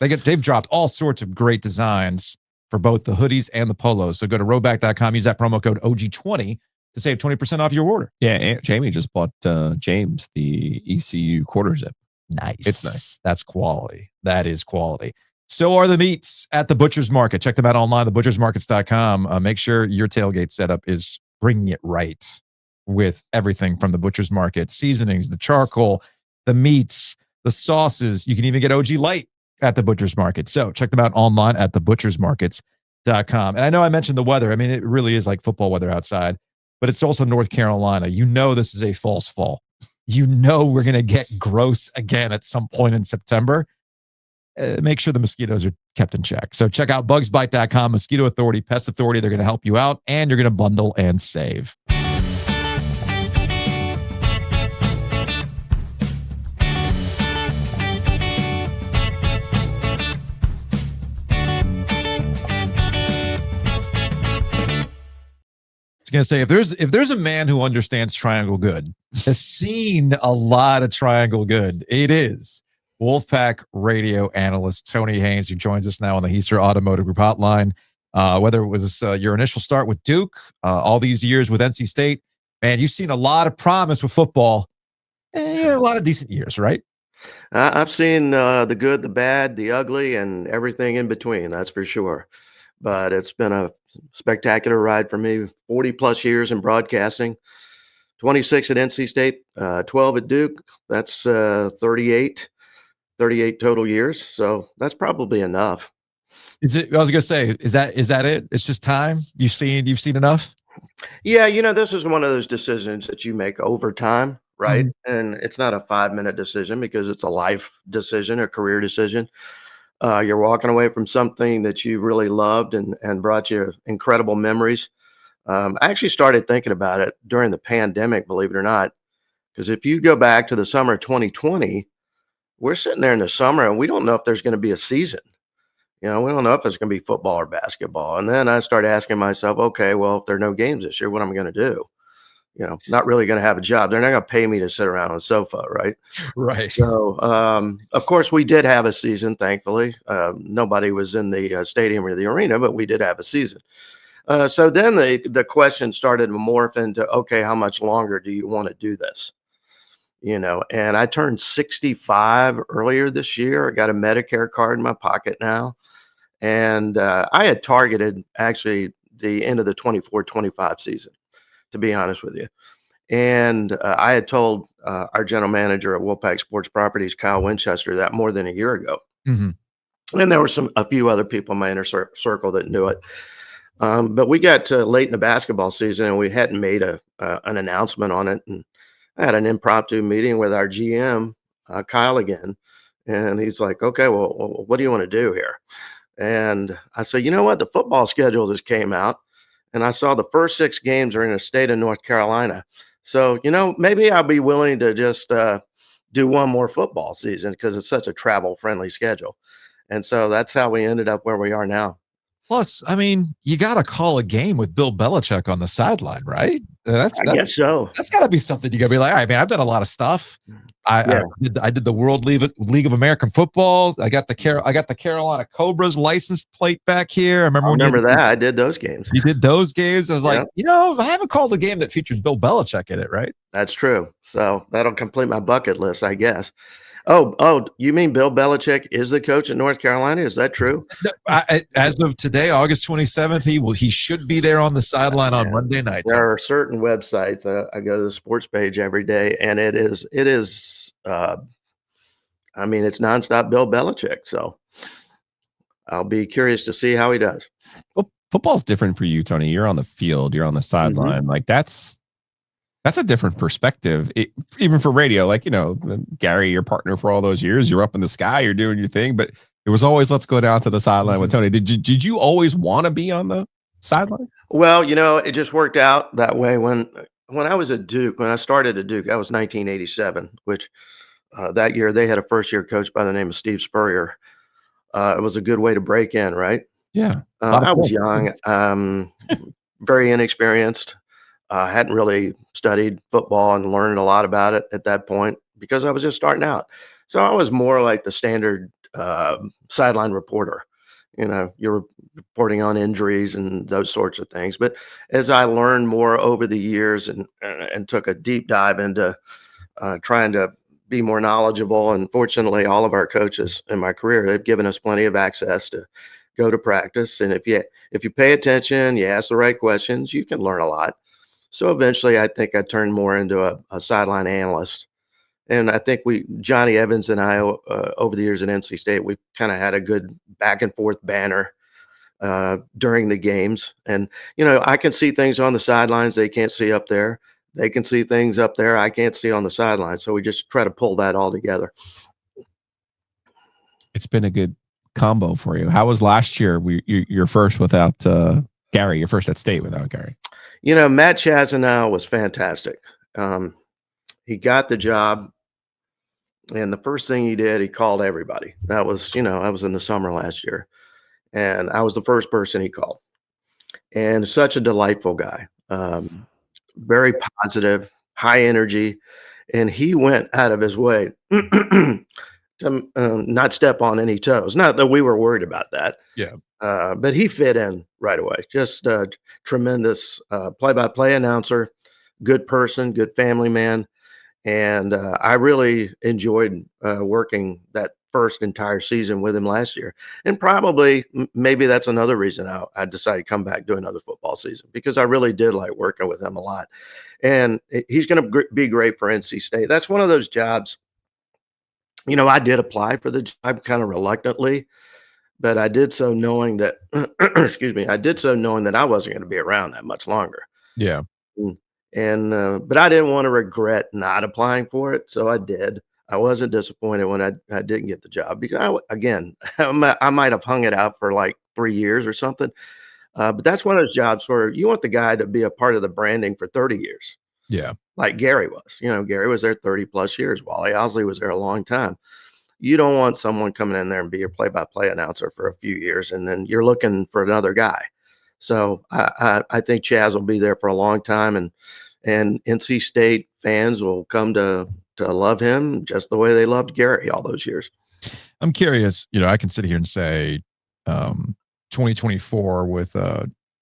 They've dropped all sorts of great designs for both the hoodies and the polos. So go to rowback.com, use that promo code OG20 to save 20% off your order. Yeah, Aunt Jamie just bought James the ECU quarter zip. Nice. It's nice. That's quality. That is quality. So are the meats at the Butcher's Market. Check them out online, thebutchersmarkets.com. Make sure your tailgate setup is bringing it right with everything from the Butcher's Market. Seasonings, the charcoal, the meats, the sauces. You can even get OG Light at the Butcher's Market. So check them out online at thebutchersmarkets.com. And I know I mentioned the weather. I mean, it really is like football weather outside, but it's also North Carolina. You know this is a false fall. You know we're going to get gross again at some point in September. Make sure the mosquitoes are kept in check. So check out bugsbite.com, Mosquito Authority, Pest Authority. They're going to help you out, and you're going to bundle and save. Going to say if there's a man who understands triangle good, has seen a lot of triangle good, it is Wolfpack radio analyst Tony Haynes, who joins us now on the Heister Automotive Group hotline. Whether it was your initial start with Duke, all these years with NC State, man, you've seen a lot of promise with football, and a lot of decent years, right? I've seen the good, the bad, the ugly, and everything in between. That's for sure. But it's been a spectacular ride for me. 40 plus years in broadcasting, 26 at NC State, 12 at Duke. That's 38 total years. So that's probably enough. Is it? I was gonna say, is that it? It's just time. You've seen enough. Yeah, this is one of those decisions that you make over time, right? Mm-hmm. And it's not a 5-minute decision because it's a life decision, a career decision. You're walking away from something that you really loved and brought you incredible memories. I actually started thinking about it during the pandemic, believe it or not, because if you go back to the summer of 2020, we're sitting there in the summer and we don't know if there's going to be a season. We don't know if it's going to be football or basketball. And then I started asking myself, okay, well, if there are no games this year, what am I going to do? Not really going to have a job. They're not going to pay me to sit around on a sofa, right? Right. So, of course, we did have a season, thankfully. Nobody was in the stadium or the arena, but we did have a season. So then the question started to morph into, okay, how much longer do you want to do this? And I turned 65 earlier this year. I got a Medicare card in my pocket now. And I had targeted actually the end of the 24-25 season, to be honest with you. And I had told our general manager at Wolfpack Sports Properties, Kyle Winchester, that more than a year ago. Mm-hmm. And there were a few other people in my inner circle that knew it. But we got late in the basketball season and we hadn't made an announcement on it. And I had an impromptu meeting with our GM, Kyle again. And he's like, okay, well, what do you want to do here? And I said, you know what? The football schedule just came out. And I saw the first 6 games are in the state of North Carolina. So, maybe I'll be willing to just do one more football season because it's such a travel-friendly schedule. And so that's how we ended up where we are now. Plus, I mean, you got to call a game with Bill Belichick on the sideline, right? I guess so. That's got to be something you got to be like, all right, man, I've done a lot of stuff. I did the World League of American Football. I got the Carolina Cobras license plate back here. I remember that. I did those games. You did those games. I was like, I haven't called a game that features Bill Belichick in it, right? That's true. So that'll complete my bucket list, I guess. Oh, you mean Bill Belichick is the coach at North Carolina? Is that true? As of today, August 27th, he should be there on the sideline on Monday night. There are certain websites. I go to the sports page every day, and it is. It's nonstop Bill Belichick. So I'll be curious to see how he does. Well, football's different for you, Tony. You're on the field. You're on the sideline. Like that's a different perspective. Even for radio, like, Gary, your partner for all those years, you're up in the sky, you're doing your thing, but it was always, let's go down to the sideline with Tony. Did you always want to be on the sideline? Well, it just worked out that way. When I was at Duke, when I started at Duke, that was 1987, which that year they had a first-year coach by the name of Steve Spurrier. It was a good way to break in, right? Yeah. I was young, very inexperienced. Hadn't really studied football and learned a lot about it at that point because I was just starting out. So I was more like the standard sideline reporter. You're reporting on injuries and those sorts of things. But as I learned more over the years and took a deep dive into trying to be more knowledgeable, and fortunately, all of our coaches in my career, they've given us plenty of access to go to practice. And if you pay attention, you ask the right questions, you can learn a lot. So eventually, I think I turned more into a sideline analyst. And I think Johnny Evans and I, over the years at NC State, we kind of had a good back and forth banner during the games. And, I can see things on the sidelines they can't see up there. They can see things up there I can't see on the sidelines. So we just try to pull that all together. It's been a good combo for you. How was last year? You're first without Gary. You're first at State without Gary. Matt Chazanow was fantastic. He got the job, and the first thing he did, he called everybody. That was, I was in the summer last year, and I was the first person he called. And such a delightful guy, very positive, high energy, and he went out of his way to not step on any toes. Not that we were worried about that. Yeah. But he fit in right away. Just a tremendous play-by-play announcer, good person, good family man. And I really enjoyed working that first entire season with him last year. And probably maybe that's another reason I decided to come back do another football season, because I really did like working with him a lot. And he's going to be great for NC State. That's one of those jobs. I did apply for the job kind of reluctantly, but I did so knowing that, excuse me, I did so knowing that I wasn't going to be around that much longer. Yeah. And, but I didn't want to regret not applying for it. So I did. I wasn't disappointed when I didn't get the job, because I might have hung it out for like 3 years or something. But that's one of those jobs where you want the guy to be a part of the branding for 30 years. Yeah. Like Gary was. Gary was there 30 plus years. Wally Owsley was there a long time. You don't want someone coming in there and be your play-by-play announcer for a few years, and then you're looking for another guy. So I think Chaz will be there for a long time, and NC State fans will come to love him just the way they loved Gary all those years. I'm curious, I can sit here and say 2024 with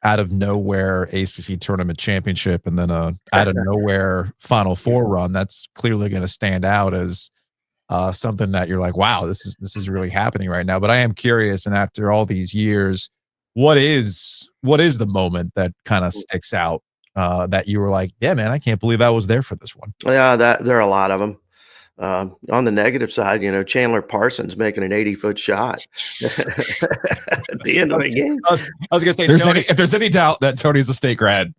out of nowhere ACC tournament championship, and then out of nowhere Final Four run. That's clearly going to stand out as something that you're like, wow, this is really happening right now. But I am curious, and after all these years, what is the moment that kind of sticks out that you were like, yeah, man, I can't believe I was there for this one? Yeah, there are a lot of them. On the negative side, Chandler Parsons making an 80-foot shot at the end of the game. I was going to say, if there's any doubt that Tony's a State grad,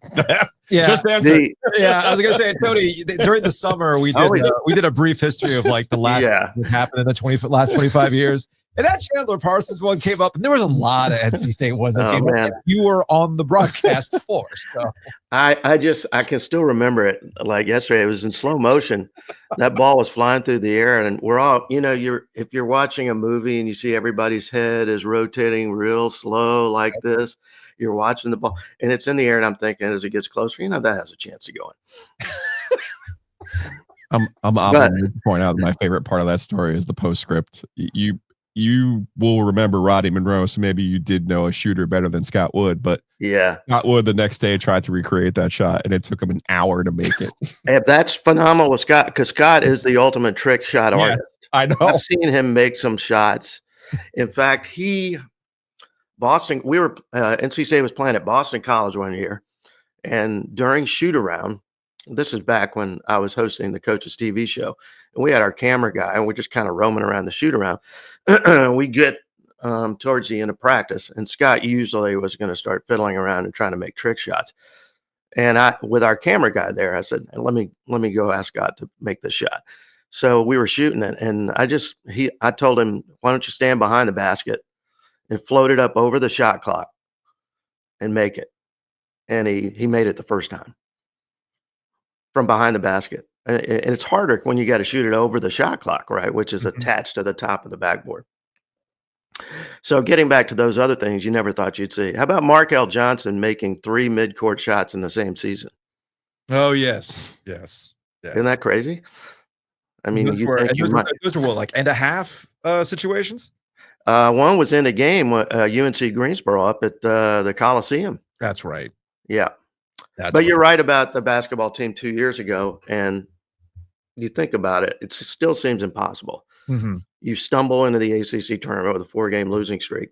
just answer. I was going to say, Tony, during the summer, we did a brief history of like the last what happened in the last 25 years. And that Chandler Parsons one came up, and there was a lot of NC State ones that came up. You were on the broadcast floor. So I can still remember it like yesterday. It was in slow motion. That ball was flying through the air, and we're all, if you're watching a movie and you see everybody's head is rotating real slow like this, You're watching the ball, and it's in the air, and I'm thinking as it gets closer, that has a chance of going. I'm obligated to point out my favorite part of that story is the postscript. You will remember Roddy Monroe, so maybe you did know a shooter better than Scott Wood, but Scott Wood the next day tried to recreate that shot, and it took him an hour to make it. And that's phenomenal with Scott, because Scott is the ultimate trick shot artist. I know. I've seen him make some shots. In fact, NC State was playing at Boston College one year, and during shoot around, this is back when I was hosting the Coach's TV show, and we had our camera guy, and we're just kind of roaming around the shoot around. We get towards the end of practice, and Scott usually was going to start fiddling around and trying to make trick shots. And with our camera guy there, I said, let me go ask Scott to make this shot. So we were shooting it, and I told him, why don't you stand behind the basket and float it up over the shot clock and make it. And he made it the first time from behind the basket. And it's harder when you got to shoot it over the shot clock, right, which is attached to the top of the backboard. So getting back to those other things you never thought you'd see. How about Markel Johnson making 3 mid-court shots in the same season? Oh, yes. Isn't that crazy? I mean, those were what, like end of half situations? One was in a game, UNC Greensboro up at the Coliseum. That's right. Yeah. But you're right about the basketball team 2 years ago, and you think about it, it still seems impossible. Mm-hmm. You stumble into the ACC tournament with a 4-game losing streak.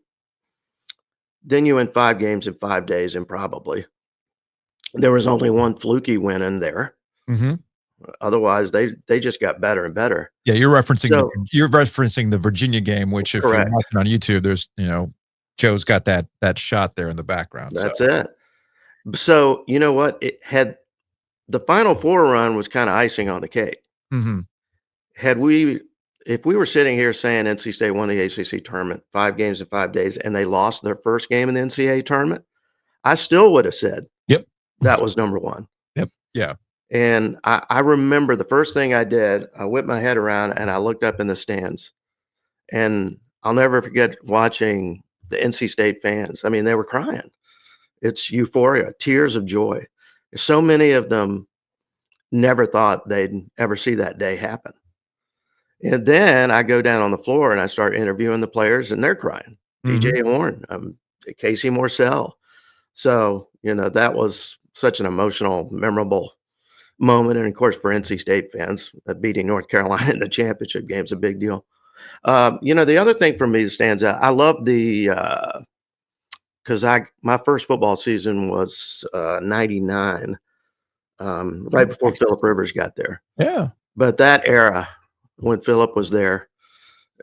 Then you win 5 games in 5 days, improbably. There was only one fluky win in there. Mm-hmm. Otherwise, they just got better and better. Yeah, you're referencing the Virginia game, which if correct. You're watching on YouTube, there's Joe's got that shot there in the background. That's it. So you know what? It had the Final Four run was kind of icing on the cake. Mm-hmm. If we were sitting here saying NC State won the ACC tournament 5 games in 5 days, and they lost their first game in the NCAA tournament, I still would have said, "Yep, that was number one." Yep, yeah. And I remember the first thing I did, I whipped my head around and I looked up in the stands, and I'll never forget watching the NC State fans. I mean, they were crying. It's euphoria, tears of joy. So many of them never thought they'd ever see that day happen. And then I go down on the floor and I start interviewing the players, and they're crying. Mm-hmm. DJ Horn, Casey Morsell. So, that was such an emotional, memorable moment. And of course, for NC State fans, beating North Carolina in the championship game is a big deal. The other thing for me that stands out, I love because my first football season was 99, right before Phillip Rivers got there. Yeah. But that era when Phillip was there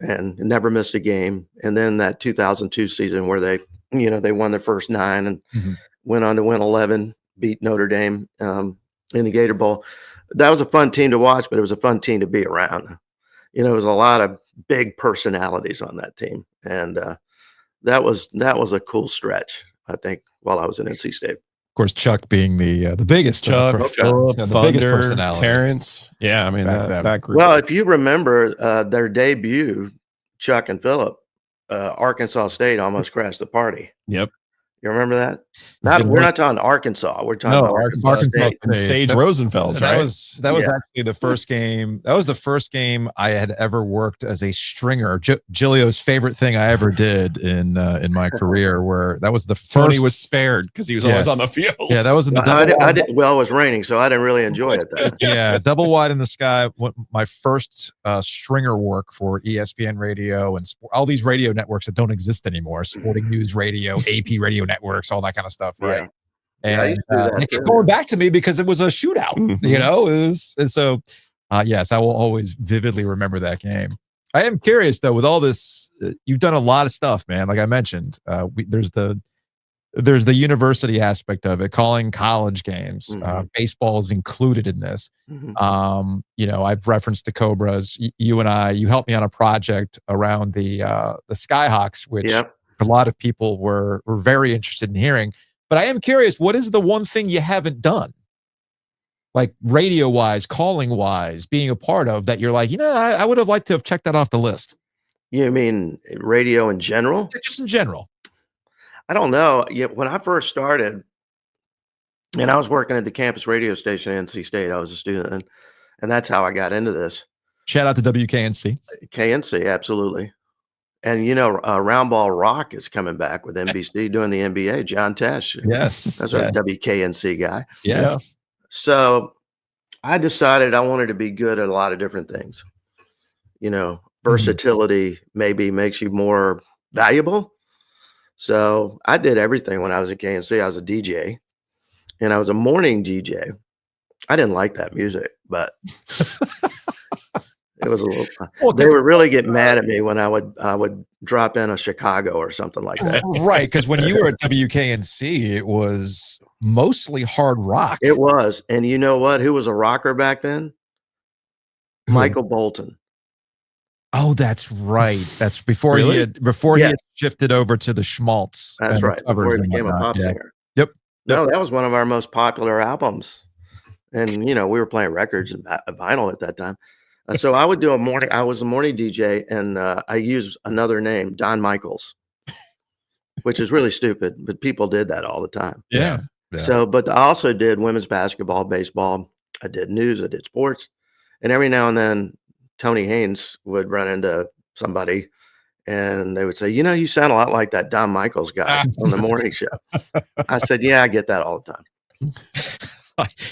and never missed a game, and then that 2002 season where they won their first 9 and went on to win 11, beat Notre Dame in the Gator Bowl. That was a fun team to watch, but it was a fun team to be around. There was a lot of big personalities on that team, and that was a cool stretch, I think, while I was in NC State. Of course, Chuck being the biggest. Chuck, Phillip, the biggest Thunder, personality. Terrence. Yeah, I mean, that group. Well, if you remember their debut, Chuck and Phillip, Arkansas State almost crashed the party. Yep. You remember that? We're not talking Arkansas. We're talking about Arkansas State. And Sage Rosenfels, right? That was actually the first game. That was the first game I had ever worked as a stringer. Giglio's favorite thing I ever did in my career. Where that was the first. Tony was spared because he was always on the field. Yeah, that was in the. It was raining, so I didn't really enjoy it. Yeah, double wide in the sky. My first stringer work for ESPN Radio and all these radio networks that don't exist anymore. Sporting News Radio, AP Radio Networks, all that kind of stuff, right? Yeah. And it kept going back to me because it was a shootout, and so yes, I will always vividly remember that game. I am curious though, with all this, you've done a lot of stuff, man. Like I mentioned, there's the university aspect of it, calling college games. Baseball is included in this. I've referenced the Cobras. You helped me on a project around the Skyhawks, which a lot of people were very interested in hearing. But I am curious, what is the one thing you haven't done? Like radio-wise, calling-wise, being a part of that you're like, I would have liked to have checked that off the list. You mean radio in general? Just in general. I don't know. When I first started, and I was working at the campus radio station at NC State, I was a student, and that's how I got into this. Shout out to WKNC. KNC, absolutely. And Round Ball Rock is coming back with NBC doing the NBA. John Tesh, Yes, that's our WKNC guy. Yes. So I decided I wanted to be good at a lot of different things. Versatility maybe makes you more valuable. So I did everything when I was at KNC. I was a DJ, and I was a morning DJ. I didn't like that music, but it was a little. They would really get mad at me when I would drop in a Chicago or something like that. Right, because when you were at WKNC, it was mostly hard rock. It was, and you know what? Who was a rocker back then? Michael Bolton. Oh, that's right. That's before he had shifted over to the Schmaltz. That's right. Before he became a pop singer. Yep. No, that was one of our most popular albums, and we were playing records and vinyl at that time. So I would do I was a morning DJ, and I used another name, Don Michaels, which is really stupid, but people did that all the time. Yeah. So, but I also did women's basketball, baseball. I did news. I did sports, and every now and then, Tony Haynes would run into somebody, and they would say, you sound a lot like that Don Michaels guy on the morning show. I said, yeah, I get that all the time.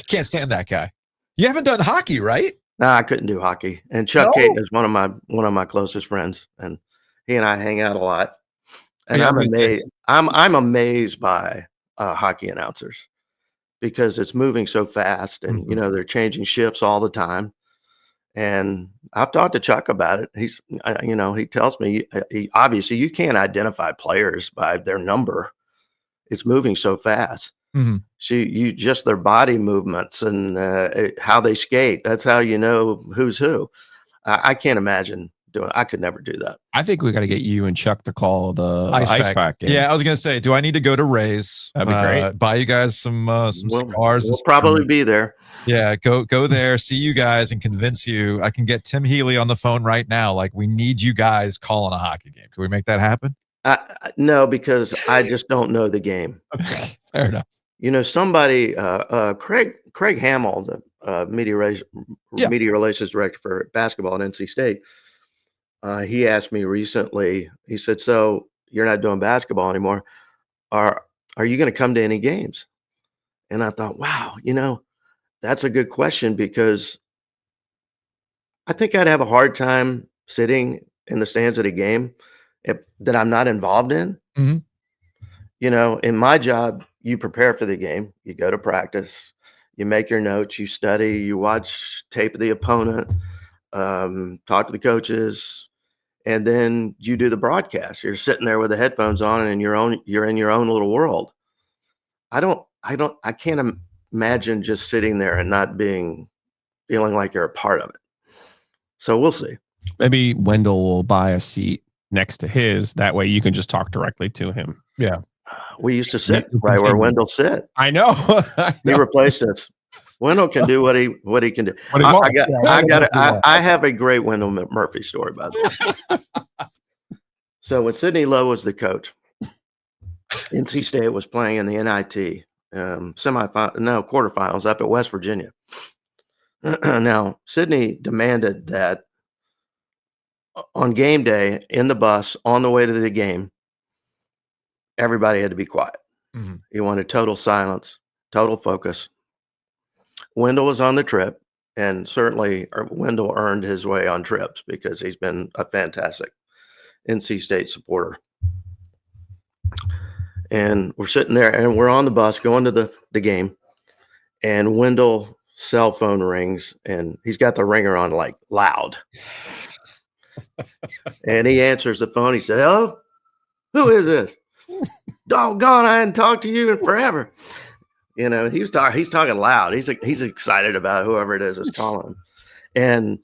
Can't stand that guy. You haven't done hockey, right? No, I couldn't do hockey. And Chuck Caton is one of my closest friends, and he and I hang out a lot. And I'm amazed. I'm amazed by hockey announcers because it's moving so fast, and they're changing shifts all the time. And I've talked to Chuck about it. He tells me, obviously you can't identify players by their number. It's moving so fast. Mm-hmm. So you just their body movements and how they skate. That's how you know who's who. I can't imagine doing. I could never do that. I think we got to get you and Chuck to call the ice pack game. Yeah, I was gonna say, do I need to go to Ray's? That'd be great. Buy you guys some cigars. We'll probably be there. Yeah, go there, see you guys, and convince you. I can get Tim Healy on the phone right now. Like, we need you guys calling a hockey game. Can we make that happen? No, because I just don't know the game. Okay, fair enough. Somebody, Craig Hamill, the media relations director for basketball at NC State, he asked me recently. He said, "So you're not doing basketball anymore? Are you going to come to any games?" And I thought, wow, that's a good question, because I think I'd have a hard time sitting in the stands at a game that I'm not involved in. Mm-hmm. In my job, you prepare for the game, you go to practice, you make your notes, you study, you watch tape of the opponent, talk to the coaches, and then you do the broadcast. You're sitting there with the headphones on, and you're in your own little world. I can't imagine just sitting there and not feeling like you're a part of it. So we'll see. Maybe Wendell will buy a seat next to his. That way you can just talk directly to him. Yeah. We used to sit right where Wendell sit. I know. He replaced us. Wendell can do what he can do. I have a great Wendell Murphy story, by the way. So when Sidney Lowe was the coach, NC State was playing in the NIT quarterfinals up at West Virginia. Now, Sidney demanded that on game day, in the bus, on the way to the game, everybody had to be quiet. Mm-hmm. He wanted total silence, total focus. Wendell was on the trip, and certainly Wendell earned his way on trips because he's been a fantastic NC State supporter. And we're sitting there, and we're on the bus going to the game, and Wendell's cell phone rings, and he's got the ringer on like loud. And he answers the phone. He said, "Hello, who is this? Doggone, I hadn't talked to you in forever." He's talking loud. He's excited about whoever it is that's calling him. And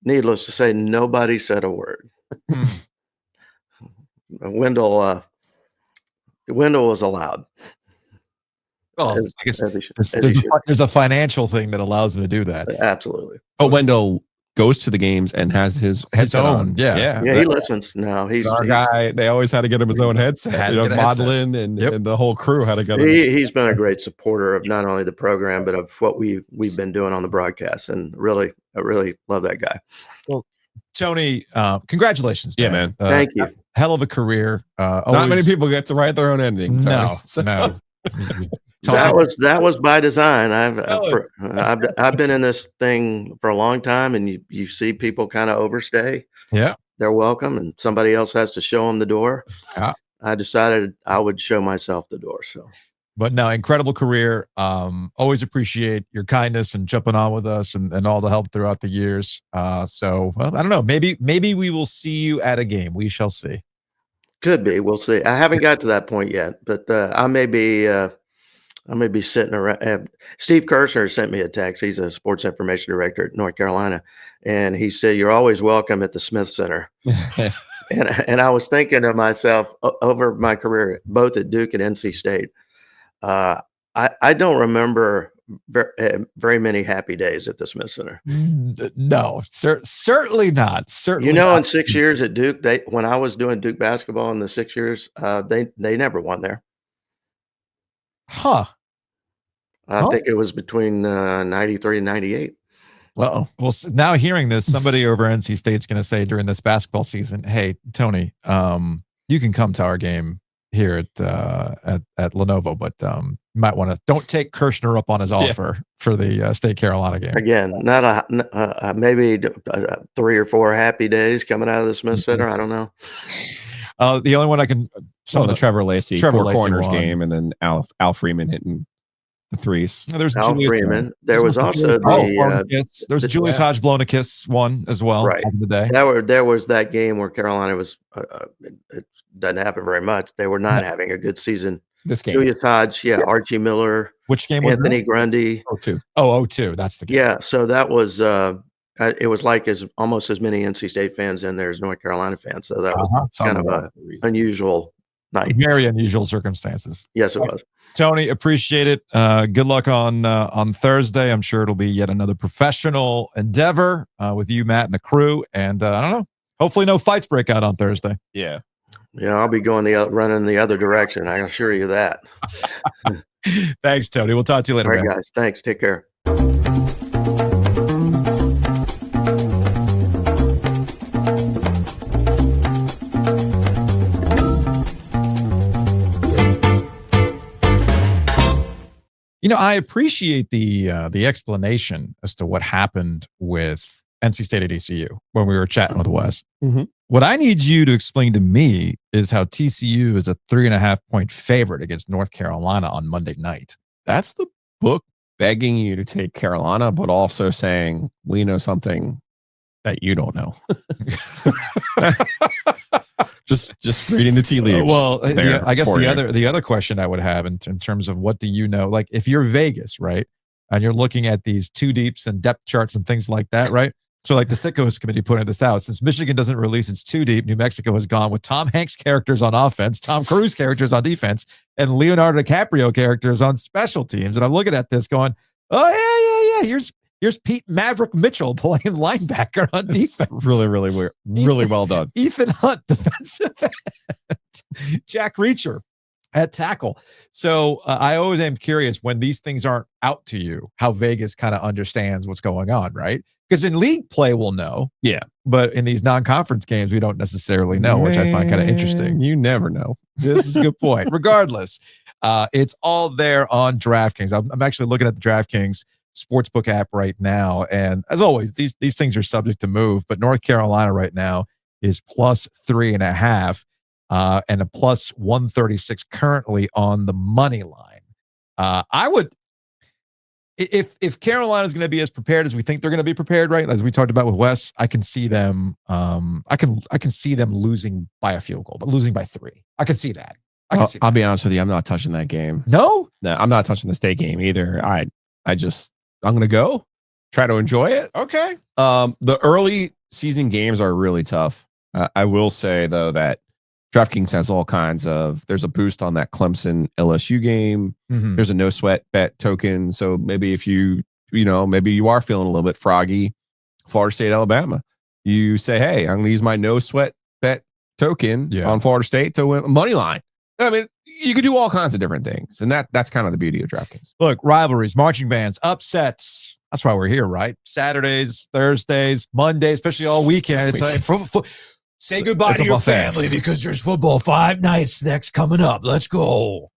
needless to say, nobody said a word. Wendell was allowed. Well, I guess there's a financial thing that allows him to do that. Absolutely. But Wendell goes to the games and has his headset own, on. yeah. He listens. No, he's our guy. They always had to get him his own headset. Modeling and the whole crew had to get him. He's been a great supporter of not only the program but of what we've been doing on the broadcast, and I really love that guy. Well, Tony, congratulations, man. Yeah, man. Thank you. Hell of a career. Not many people get to write their own ending. No, Tony. no. That was by design. I've been in this thing for a long time, and you see people kind of overstay. Yeah, they're welcome, and somebody else has to show them the door. Yeah. I decided I would show myself the door. So, but no, incredible career. Always appreciate your kindness and jumping on with us and all the help throughout the years. So, well, I don't know. Maybe we will see you at a game. We shall see. Could be. We'll see. I haven't got to that point yet, but I may be sitting around. Steve Kirshner sent me a text. He's a sports information director at North Carolina, and he said, "You're always welcome at the Smith Center." and I was thinking to myself over my career, both at Duke and NC State, I don't remember very many happy days at the Smith Center. No, certainly not. Certainly, in 6 years at Duke, when I was doing Duke basketball in the 6 years, they never won there. Huh. I think it was between 93 and 98. Well, now hearing this, somebody over NC State's going to say during this basketball season, "Hey, Tony, you can come to our game here at Lenovo, but you might want to don't take Kirshner up on his offer for the State Carolina game." Again, not maybe 3 or 4 happy days coming out of the Smith Center. I don't know. The only one I can the Trevor Lacey four corners game, and then Al Freeman hitting the threes. There's Al Freeman. There was also there's Julius Hodge blown a kiss one as well. Right. Back in the day. There was that game where Carolina was. It doesn't happen very much. They were not having a good season. This game, Julius Hodge, Archie Miller. Which game was Anthony Grundy? 02. 02. That's the game. Yeah. So that was. It was like almost as many NC State fans in there as North Carolina fans. So that was kind of an unusual night. Very unusual circumstances. Yes, it was. Tony, appreciate it. Good luck on Thursday. I'm sure it'll be yet another professional endeavor with you, Matt, and the crew. And I don't know. Hopefully, no fights break out on Thursday. Yeah. Yeah, I'll be running the other direction. I can assure you that. Thanks, Tony. We'll talk to you later. All right, guys. Thanks. Take care. I appreciate the explanation as to what happened with NC State at ECU when we were chatting with Wes. Mm-hmm. What I need you to explain to me is how TCU is a 3.5 point favorite against North Carolina on Monday night. That's the book begging you to take Carolina, but also saying we know something that you don't know. just reading the tea leaves. Well, I guess the other question I would have in terms of what do you know, like if you're Vegas, right, and you're looking at these two deeps and depth charts and things like that, right? So like the Sickos committee pointed this out, since Michigan doesn't release its two deep, New Mexico has gone with Tom Hanks characters on offense, Tom Cruise characters on defense, and Leonardo DiCaprio characters on special teams. And I'm looking at this going, oh yeah. Here's Pete Maverick Mitchell playing linebacker on defense. Really, really weird. Really well done. Ethan Hunt, defensive end. Jack Reacher at tackle. So I always am curious when these things aren't out to you, how Vegas kind of understands what's going on, right? Because in league play, we'll know. Yeah. But in these non-conference games, we don't necessarily know, which I find kind of interesting. You never know. This is a good point. Regardless, it's all there on DraftKings. I'm actually looking at the DraftKings Sportsbook app right now. And as always, these things are subject to move. But North Carolina right now is plus 3.5 and a plus 136 currently on the money line. I would... If Carolina is going to be as prepared as we think they're going to be prepared, right? As we talked about with Wes, I can see them. I can see them losing by a field goal, but losing by 3. I can see that. I'll be honest with you. I'm not touching that game. No, I'm not touching the State game either. I'm going to go try to enjoy it. Okay. The early season games are really tough. I will say though that DraftKings has all kinds of, there's a boost on that Clemson LSU game. Mm-hmm. There's a no sweat bet token. So maybe if maybe you are feeling a little bit froggy, Florida State, Alabama. You say, hey, I'm going to use my no sweat bet token on Florida State to win money line. I mean, you could do all kinds of different things. And that's kind of the beauty of DraftKings. Look, rivalries, marching bands, upsets. That's why we're here, right? Saturdays, Thursdays, Mondays, especially all weekend. It's like, say goodbye to your family because there's football 5 nights next coming up. Let's go.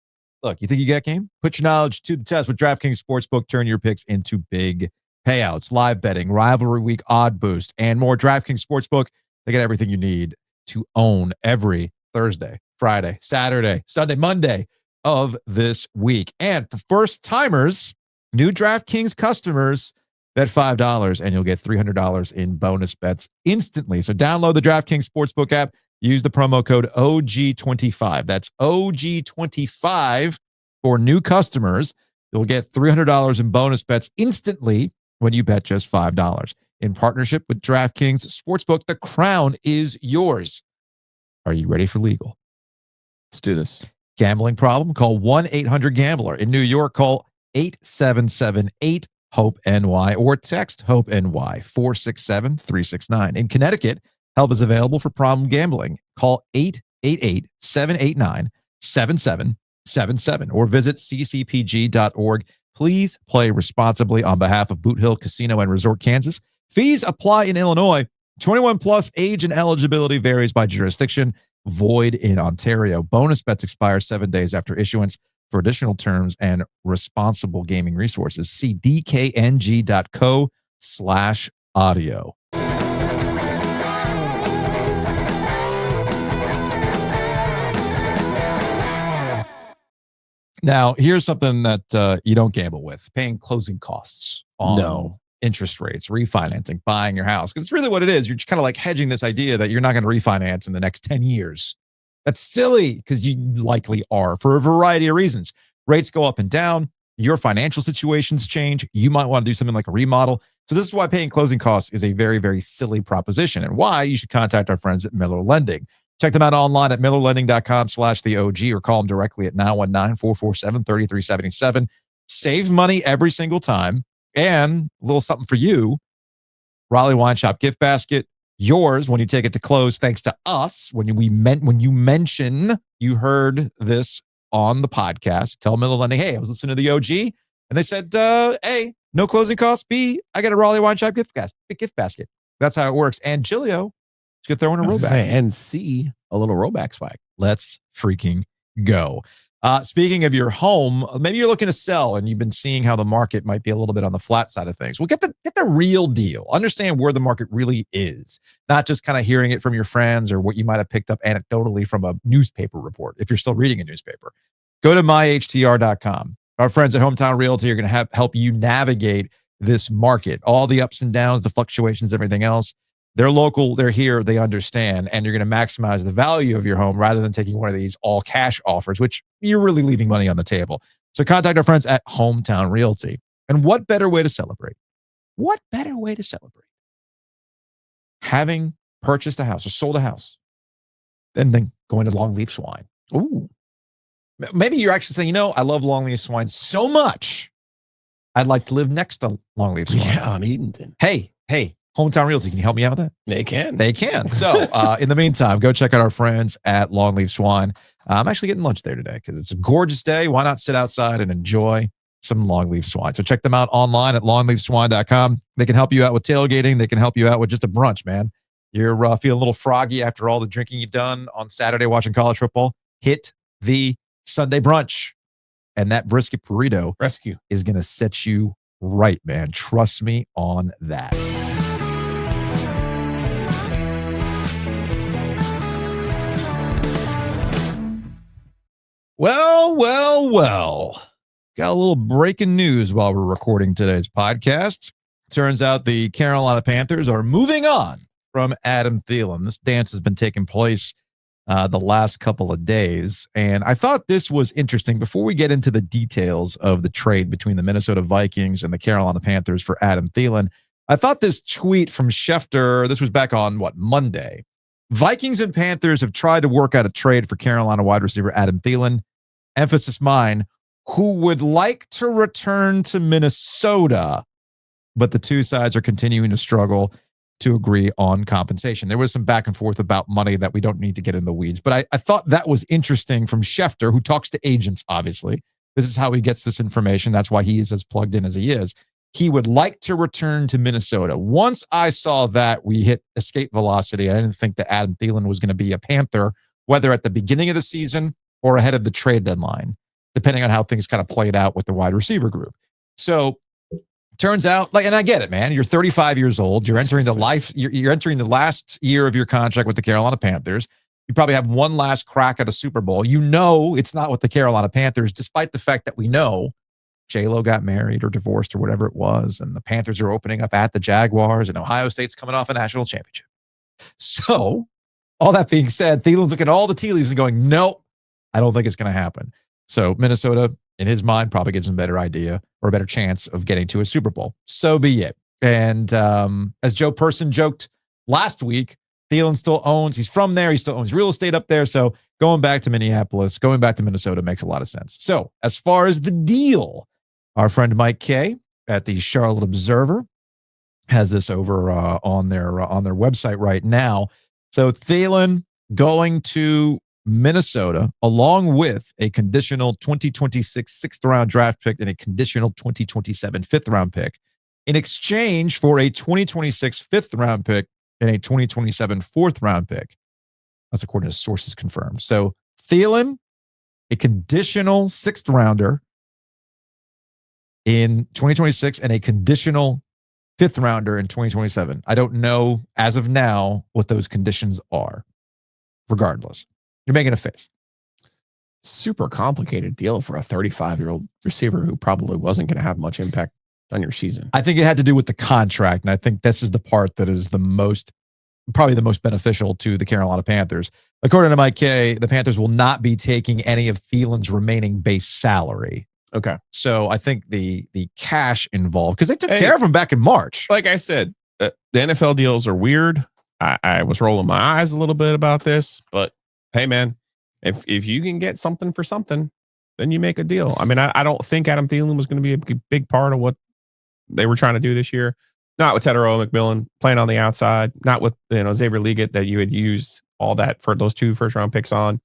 Look, you think you got game? Put your knowledge to the test with DraftKings Sportsbook. Turn your picks into big payouts, live betting, rivalry week odd boost, and more. DraftKings Sportsbook, they got everything you need to own every Thursday, Friday, Saturday, Sunday, Monday of this week. And for first timers, new DraftKings customers, bet $5 and you'll get $300 in bonus bets instantly. So download the DraftKings Sportsbook app. Use the promo code OG25. That's OG25 for new customers. You'll get $300 in bonus bets instantly when you bet just $5. In partnership with DraftKings Sportsbook, the crown is yours. Are you ready for legal? Let's do this. Gambling problem? Call 1-800-GAMBLER. In New York, call 877-8-HOPE-NY or text HOPE-NY 467-369. In Connecticut, help is available for problem gambling. Call 888-789-7777 or visit ccpg.org. Please play responsibly on behalf of Boot Hill Casino and Resort, Kansas. Fees apply in Illinois. 21 plus, age and eligibility varies by jurisdiction. Void in Ontario. Bonus bets expire 7 days after issuance. For additional terms and responsible gaming resources, see dkng.co/audio. Now, here's something that you don't gamble with: paying closing costs on interest rates, refinancing, buying your house. Because it's really what it is. You're just kind of like hedging this idea that you're not going to refinance in the next 10 years. That's silly because you likely are for a variety of reasons. Rates go up and down. Your financial situations change. You might want to do something like a remodel. So this is why paying closing costs is a very, very silly proposition and why you should contact our friends at Miller Lending. Check them out online at millerlending.com/theog or call them directly at 919-447-3377. Save money every single time. And a little something for you, Raleigh Wine Shop gift basket, yours when you take it to close, thanks to us. When you mention you heard this on the podcast, tell Miller Lending, hey, I was listening to the OG, and they said, A, no closing costs, B, I got a Raleigh Wine Shop gift basket. That's how it works. And Giglio could throw in a rollback. And C, a little rollback swag. Let's freaking go. Speaking of your home, maybe you're looking to sell and you've been seeing how the market might be a little bit on the flat side of things. Well, get the real deal. Understand where the market really is, not just kind of hearing it from your friends or what you might have picked up anecdotally from a newspaper report. If you're still reading a newspaper, go to myhtr.com. Our friends at Hometown Realty are going to help you navigate this market, all the ups and downs, the fluctuations, everything else. They're local, they're here, they understand, and you're going to maximize the value of your home rather than taking one of these all cash offers, which you're really leaving money on the table. So contact our friends at Hometown Realty. And what better way to celebrate? What better way to celebrate? Having purchased a house or sold a house and then going to Longleaf Swine. Ooh. Maybe you're actually saying, I love Longleaf Swine so much, I'd like to live next to Longleaf Swine. Yeah, on Edenton. Hey. Hometown Realty, can you help me out with that? They can. So in the meantime, go check out our friends at Longleaf Swine. I'm actually getting lunch there today because it's a gorgeous day. Why not sit outside and enjoy some Longleaf Swine? So check them out online at longleafswine.com. They can help you out with tailgating. They can help you out with just a brunch, man. You're feeling a little froggy after all the drinking you've done on Saturday watching college football. Hit the Sunday brunch. And that brisket burrito rescue is going to set you right, man. Trust me on that. Well. Got a little breaking news while we're recording today's podcast. Turns out the Carolina Panthers are moving on from Adam Thielen. This dance has been taking place the last couple of days. And I thought this was interesting. Before we get into the details of the trade between the Minnesota Vikings and the Carolina Panthers for Adam Thielen, I thought this tweet from Schefter, this was back on, Monday. Vikings and Panthers have tried to work out a trade for Carolina wide receiver Adam Thielen, emphasis mine, who would like to return to Minnesota. but the two sides are continuing to struggle to agree on compensation. There was some back and forth about money that we don't need to get in the weeds, but I thought that was interesting from Schefter, who talks to agents, obviously. This is how he gets this information. That's why he is as plugged in as he is. He would like to return to Minnesota. Once I saw that, we hit escape velocity. I didn't think that Adam Thielen was going to be a Panther, whether at the beginning of the season or ahead of the trade deadline, depending on how things kind of played out with the wide receiver group. So turns out, and I get it, man. You're 35 years old. You're entering you're entering the last year of your contract with the Carolina Panthers. You probably have one last crack at a Super Bowl. You know it's not with the Carolina Panthers, despite the fact that we know J-Lo got married or divorced or whatever it was, and the Panthers are opening up at the Jaguars, and Ohio State's coming off a national championship. So, all that being said, Thielen's looking at all the tea leaves and going, nope, I don't think it's going to happen. So, Minnesota, in his mind, probably gives him a better idea or a better chance of getting to a Super Bowl. So be it. And as Joe Person joked last week, Thielen still owns, he's from there, he still owns real estate up there. So, going back to Minneapolis, going back to Minnesota makes a lot of sense. So, as far as the deal, our friend Mike Kay at the Charlotte Observer has this over on their website right now. So Thielen going to Minnesota along with a conditional 2026 sixth-round draft pick and a conditional 2027 fifth-round pick in exchange for a 2026 fifth-round pick and a 2027 fourth-round pick. That's according to sources confirmed. So Thielen, a conditional sixth-rounder in 2026 and a conditional fifth rounder in 2027. I don't know as of now what those conditions are. Regardless, you're making a face. Super complicated deal for a 35-year-old receiver who probably wasn't going to have much impact on your season. I think it had to do with the contract, and I think this is the part that is probably the most beneficial to the Carolina Panthers. According to Mike Kay, the Panthers will not be taking any of Thielen's remaining base salary. Okay. So I think the cash involved, because they took care of him back in March. Like I said, the NFL deals are weird. I was rolling my eyes a little bit about this, but hey, man, if you can get something for something, then you make a deal. I mean, I don't think Adam Thielen was going to be a big part of what they were trying to do this year. Not with Tedero McMillan playing on the outside. Not with Xavier Leggett that you had used all that for those 2 first-round picks on.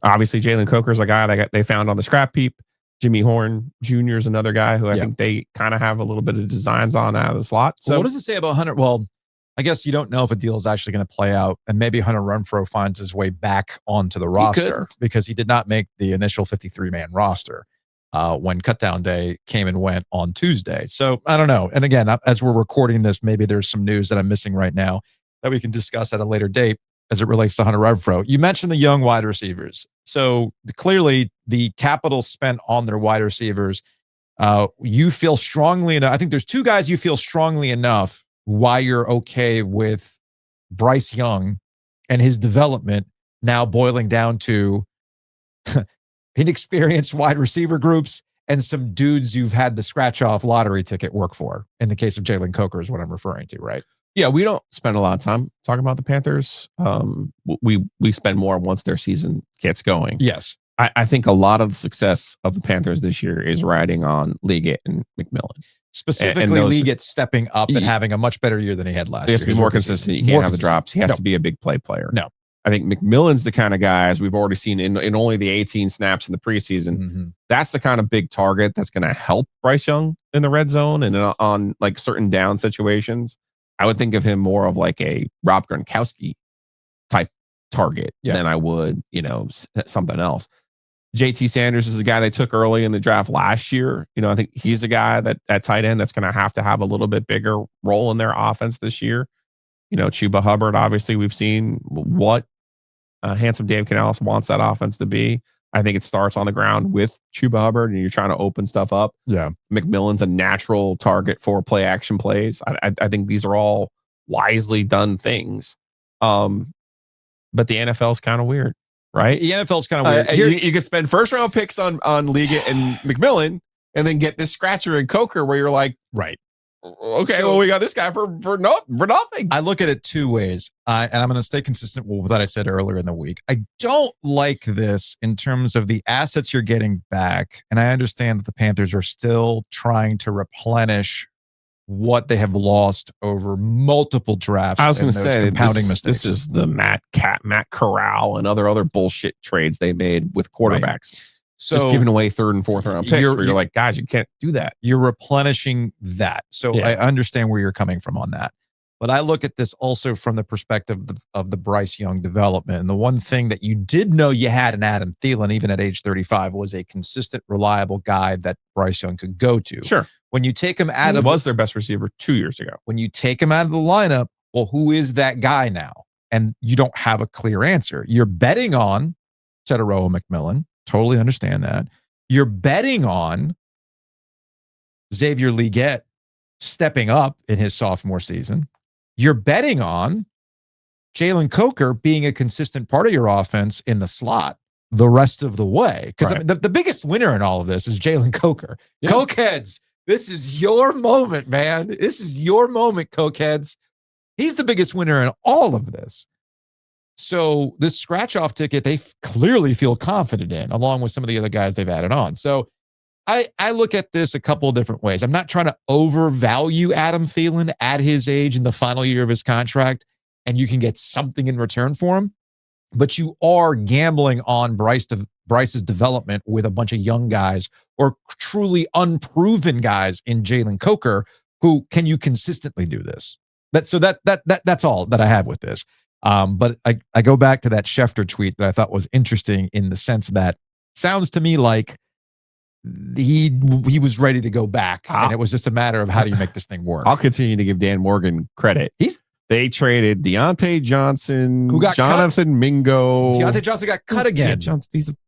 Obviously, Jalen Coker's a guy they found on the scrap heap. Jimmy Horn Jr. is another guy who I think they kind of have a little bit of designs on out of the slot. So what does it say about Hunter? Well, I guess you don't know if a deal is actually going to play out, and maybe Hunter Renfrow finds his way back onto the roster because he did not make the initial 53-man roster when cutdown day came and went on Tuesday. So I don't know. And again, as we're recording this, maybe there's some news that I'm missing right now that we can discuss at a later date as it relates to Hunter Renfrow. You mentioned the young wide receivers. So clearly the capital spent on their wide receivers, you feel strongly enough. I think there's 2 guys you feel strongly enough why you're okay with Bryce Young and his development now boiling down to inexperienced wide receiver groups and some dudes you've had the scratch off lottery ticket work for. In the case of Jalen Coker is what I'm referring to, right? Yeah, we don't spend a lot of time talking about the Panthers. We spend more once their season gets going. Yes. I think a lot of the success of the Panthers this year is riding on Leggett and McMillan. Specifically, Leggett stepping up and having a much better year than he had last year. He has to be more consistent. You can't have the drops. He has to be a big play player. No. I think McMillan's the kind of guy, as we've already seen in only the 18 snaps in the preseason, that's the kind of big target that's going to help Bryce Young in the red zone and on like certain down situations. I would think of him more of like a Rob Gronkowski type target than I would, something else. JT Sanders is a guy they took early in the draft last year. I think he's a guy that at tight end that's going to have a little bit bigger role in their offense this year. Chuba Hubbard, obviously we've seen what handsome Dave Canales wants that offense to be. I think it starts on the ground with Chuba Hubbard and you're trying to open stuff up. Yeah. McMillan's a natural target for play action plays. I think these are all wisely done things. But the NFL is kind of weird, right? The NFL is kind of weird. You could spend first round picks on Leggett and McMillan and then get this scratcher and Coker where you're like, right. Okay, so, well, we got this guy for nothing. I look at it 2 ways, and I'm going to stay consistent with what I said earlier in the week. I don't like this in terms of the assets you're getting back, and I understand that the Panthers are still trying to replenish what they have lost over multiple drafts. I was going to say, compounding mistakes. This is the Matt Corral and other bullshit trades they made with quarterbacks. Right. So just giving away 3rd and 4th round picks where you're like, guys, you can't do that. You're replenishing that. So I understand where you're coming from on that. But I look at this also from the perspective of the Bryce Young development. And the one thing that you did know you had in Adam Thielen, even at age 35, was a consistent, reliable guy that Bryce Young could go to. Sure. When you take him out of... He was their best receiver 2 years ago. When you take him out of the lineup, well, who is that guy now? And you don't have a clear answer. You're betting on Tetairoa McMillan. Totally understand that. You're betting on Xavier Legette stepping up in his sophomore season. You're betting on Jalen Coker being a consistent part of your offense in the slot the rest of the way. Because I mean, the biggest winner in all of this is Jalen Coker. Yeah. Cokeheads, this is your moment, man. This is your moment, Cokeheads. He's the biggest winner in all of this. So this scratch-off ticket, they clearly feel confident in, along with some of the other guys they've added on. So I look at this a couple of different ways. I'm not trying to overvalue Adam Thielen at his age in the final year of his contract, and you can get something in return for him. But you are gambling on Bryce's development with a bunch of young guys or truly unproven guys in Jalen Coker who can you consistently do this. That's all that I have with this. But I go back to that Schefter tweet that I thought was interesting in the sense that sounds to me like he was ready to go back, and it was just a matter of how do you make this thing work. I'll continue to give Dan Morgan credit. They traded Deontay Johnson, who got Jonathan cut. Mingo. Deontay Johnson got cut again. Yeah,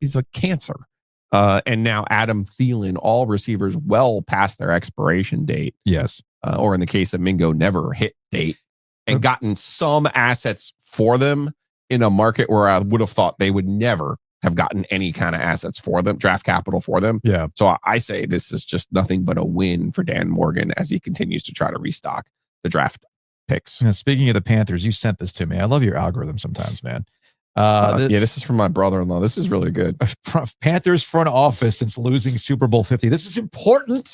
he's a cancer. And now Adam Thielen, all receivers well past their expiration date. Yes. Or in the case of Mingo, never hit date, and gotten some assets for them in a market where I would have thought they would never have gotten any kind of assets for them, draft capital for them. Yeah. So I say this is just nothing but a win for Dan Morgan as he continues to try to restock the draft picks. Now, speaking of the Panthers, you sent this to me. I love your algorithm sometimes, man. This is from my brother-in-law. This is really good. Panthers front office since losing Super Bowl 50. This is important